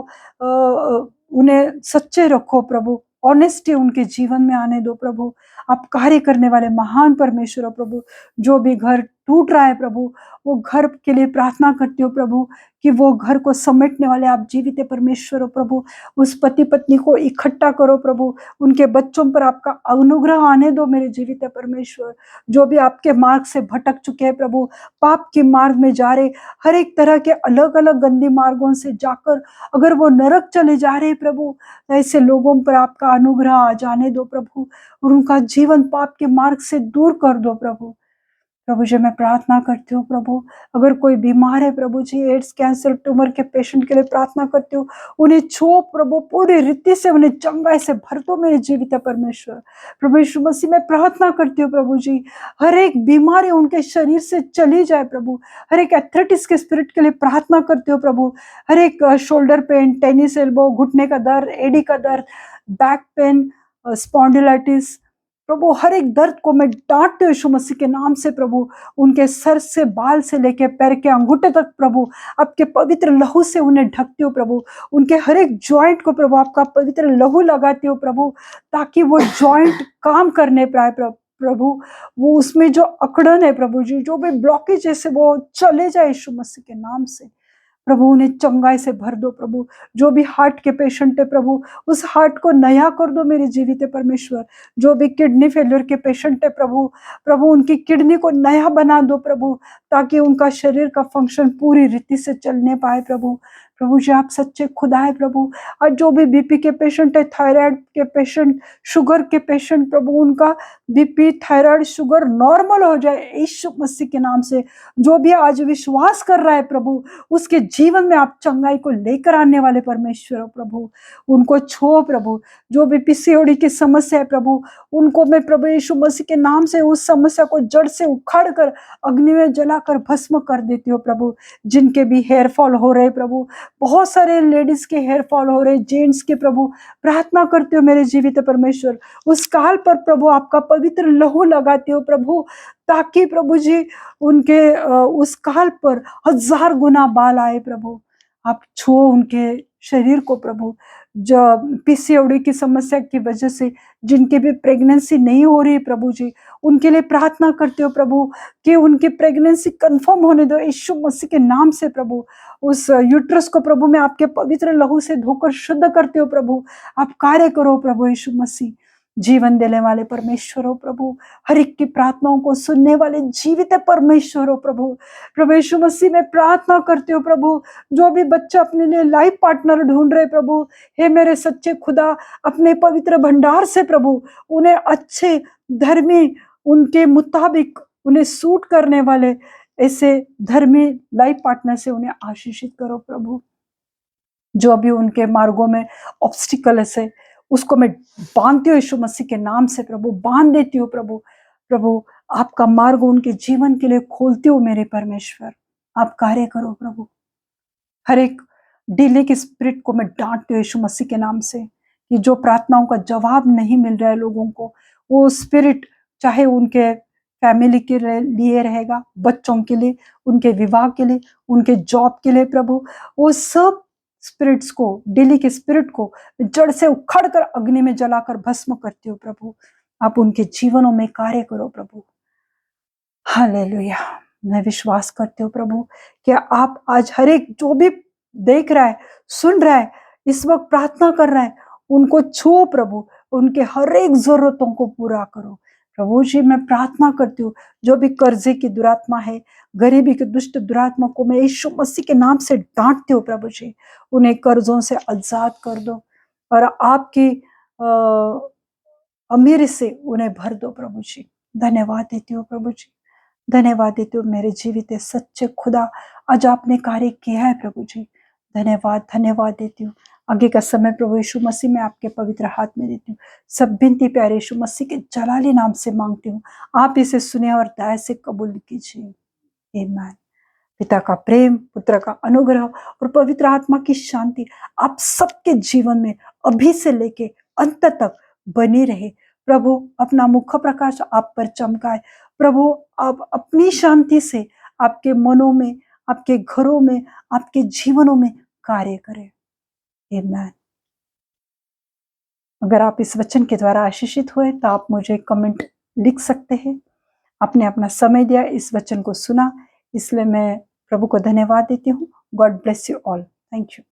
उन्हें सच्चे रखो प्रभु। ऑनेस्टी उनके जीवन में आने दो प्रभु। आप कार्य करने वाले महान परमेश्वर हो प्रभु। जो भी घर टूट रहा है प्रभु, वो घर के लिए प्रार्थना करती हो प्रभु, कि वो घर को समेटने वाले आप जीवित परमेश्वर हो प्रभु। उस पति पत्नी को इकट्ठा करो प्रभु। उनके बच्चों पर आपका अनुग्रह आने दो मेरे जीवित परमेश्वर। जो भी आपके मार्ग से भटक चुके हैं प्रभु, पाप के मार्ग में जा रहे, हर एक तरह के अलग अलग गंदे मार्गों से जाकर अगर वो नरक चले जा रहे प्रभु, ऐसे लोगों पर आपका अनुग्रह आ जाने दो प्रभु और उनका जीवन पाप के मार्ग से दूर कर दो प्रभु। प्रभु जी, मैं प्रार्थना करती हूँ प्रभु, अगर कोई बीमार है प्रभु जी, एड्स, कैंसर, ट्यूमर के पेशेंट के लिए प्रार्थना करती हूँ। उन्हें छो प्रभु, पूरी रीति से उन्हें चंगाई से भर दो मेरे जीवित परमेश्वर। प्रभु यीशु मसीह, मैं प्रार्थना करती हूँ प्रभु जी, हर एक बीमारी उनके शरीर से चली जाए प्रभु। हर एक एथलेटिक्स के स्पिरिट के लिए प्रार्थना करती हूँ प्रभु। हर एक शोल्डर पेन, टेनिस एल्बो, घुटने का दर्द, एडी का दर्द, बैक पेन, स्पॉन्डिलाइटिस प्रभु, हर एक दर्द को मैं डांटती हूँ यीशु मसीह के नाम से प्रभु। उनके सर से बाल से लेके पैर के अंगूठे तक प्रभु, आपके पवित्र लहू से उन्हें ढकती हूँ प्रभु। उनके हर एक जॉइंट को प्रभु आपका पवित्र लहू लगाती हूँ प्रभु, ताकि वो जॉइंट काम करने पाए प्रभु। वो उसमें जो अकड़न है प्रभु जी, जो भी ब्लॉकेज है से वो चले जाए यीशु मसीह के नाम से प्रभु। उन्हें चंगाई से भर दो प्रभु। जो भी हार्ट के पेशेंट है प्रभु, उस हार्ट को नया कर दो मेरे जीवित परमेश्वर। जो भी किडनी फेलियर के पेशेंट है प्रभु, प्रभु उनकी किडनी को नया बना दो प्रभु, ताकि उनका शरीर का फंक्शन पूरी रीति से चलने पाए प्रभु। प्रभु जी, आप सच्चे खुदा है प्रभु। और जो भी बीपी के पेशेंट है, थायराइड के पेशेंट, शुगर के पेशेंट प्रभु, उनका बीपी, थायराइड, शुगर नॉर्मल हो जाए यीशु मसीह के नाम से। जो भी आज विश्वास कर रहा है प्रभु, उसके जीवन में आप चंगाई को लेकर आने वाले परमेश्वर हो प्रभु। उनको छो प्रभु। जो भी पीसीओडी की समस्या है प्रभु, उनको मैं प्रभु यीशु मसीह के नाम से उस समस्या को जड़ से उखाड़ कर अग्नि में जलाकर भस्म कर देती हो प्रभु। जिनके भी हेयर फॉल हो रहे प्रभु, बहुत सारे लेडीज के हेयर फॉल हो रहे, जेंट्स के प्रभु, प्रार्थना करते हो मेरे जीवित परमेश्वर। उस काल पर प्रभु आपका पवित्र लहू लगाते हो प्रभु, ताकि प्रभु जी उनके उस काल पर 1000 गुना बाल आए प्रभु। आप छुओ उनके शरीर को प्रभु। जो पीसीओडी की समस्या की वजह से जिनकी भी प्रेगनेंसी नहीं हो रही प्रभु जी, उनके लिए प्रार्थना करते हो प्रभु कि उनकी प्रेगनेंसी कंफर्म होने दो यीशु मसीह के नाम से प्रभु। उस यूट्रस को प्रभु मैं आपके पवित्र लहू से धोकर शुद्ध करते हो प्रभु। आप कार्य करो प्रभु यीशु मसीह, जीवन देने वाले परमेश्वर हो प्रभु, हर एक की प्रार्थनाओं को सुनने वाले जीवित परमेश्वर हो प्रभु। प्रभु यीशु मसीह में प्रार्थना करते हो प्रभु, जो भी बच्चा अपने लिए लाइफ पार्टनर ढूंढ रहे प्रभु, हे मेरे सच्चे खुदा, अपने पवित्र भंडार से प्रभु उन्हें अच्छे धर्मी, उनके मुताबिक उन्हें सूट करने वाले ऐसे धर्मी लाइफ पार्टनर से उन्हें आशीषित करो प्रभु। जो अभी उनके मार्गों में ऑब्स्टिकल है उसको मैं बांधती हूँ यीशु मसीह के नाम से प्रभु, बांध देती हूँ प्रभु। प्रभु आपका मार्ग उनके जीवन के लिए खोलती हूँ मेरे परमेश्वर, आप कार्य करो प्रभु। हर एक डिले के स्पिरिट को मैं डांटती हूँ यीशु मसीह के नाम से, कि जो प्रार्थनाओं का जवाब नहीं मिल रहा है लोगों को, वो स्पिरिट चाहे उनके फैमिली के लिए रहेगा, बच्चों के लिए, उनके विवाह के लिए, उनके जॉब के लिए प्रभु, वो सब स्पिरिट्स को, डिले के स्पिरिट को जड़ से उखड़ कर अग्नि में जलाकर भस्म करती हूँ प्रभु। आप उनके जीवनों में कार्य करो प्रभु। हालेलुया। मैं विश्वास करती हूँ प्रभु कि आप आज हर एक जो भी देख रहा है, सुन रहा है, इस वक्त प्रार्थना कर रहा है, उनको छुओ प्रभु, उनके हर एक जरूरतों को पूरा करो प्रभु जी। मैं प्रार्थना करती हूँ जो भी कर्जे की दुरात्मा है, गरीबी की दुष्ट दुरात्मा को मैं यीशु मसीह के नाम से डांटती हूँ प्रभु जी, उन्हें कर्जों से आजाद कर दो और आपकी अमीरी से उन्हें भर दो प्रभु जी। धन्यवाद देती हूँ प्रभु जी, धन्यवाद देती हूँ मेरे जीवित सच्चे खुदा, आज आपने कार्य किया है प्रभु जी। धन्यवाद धन्यवाद देती हूँ। आगे का समय प्रभु यीशु मसीह में आपके पवित्र हाथ में देती हूँ। सब विनती प्यारे यीशु मसीह के जलाली नाम से मांगती हूँ, आप इसे सुने और दया से कबूल कीजिए। आमीन। पिता का प्रेम, पुत्र का अनुग्रह और पवित्र आत्मा की शांति आप सबके जीवन में अभी से लेके अंत तक बनी रहे। प्रभु अपना मुख प्रकाश आप पर चमकाए। प्रभु आप अपनी शांति से आपके मनों में, आपके घरों में, आपके जीवनों में कार्य करें। आमीन। अगर आप इस वचन के द्वारा आशीषित हुए तो आप मुझे कमेंट लिख सकते हैं। आपने अपना समय दिया, इस वचन को सुना, इसलिए मैं प्रभु को धन्यवाद देती हूँ। God bless you all. Thank you.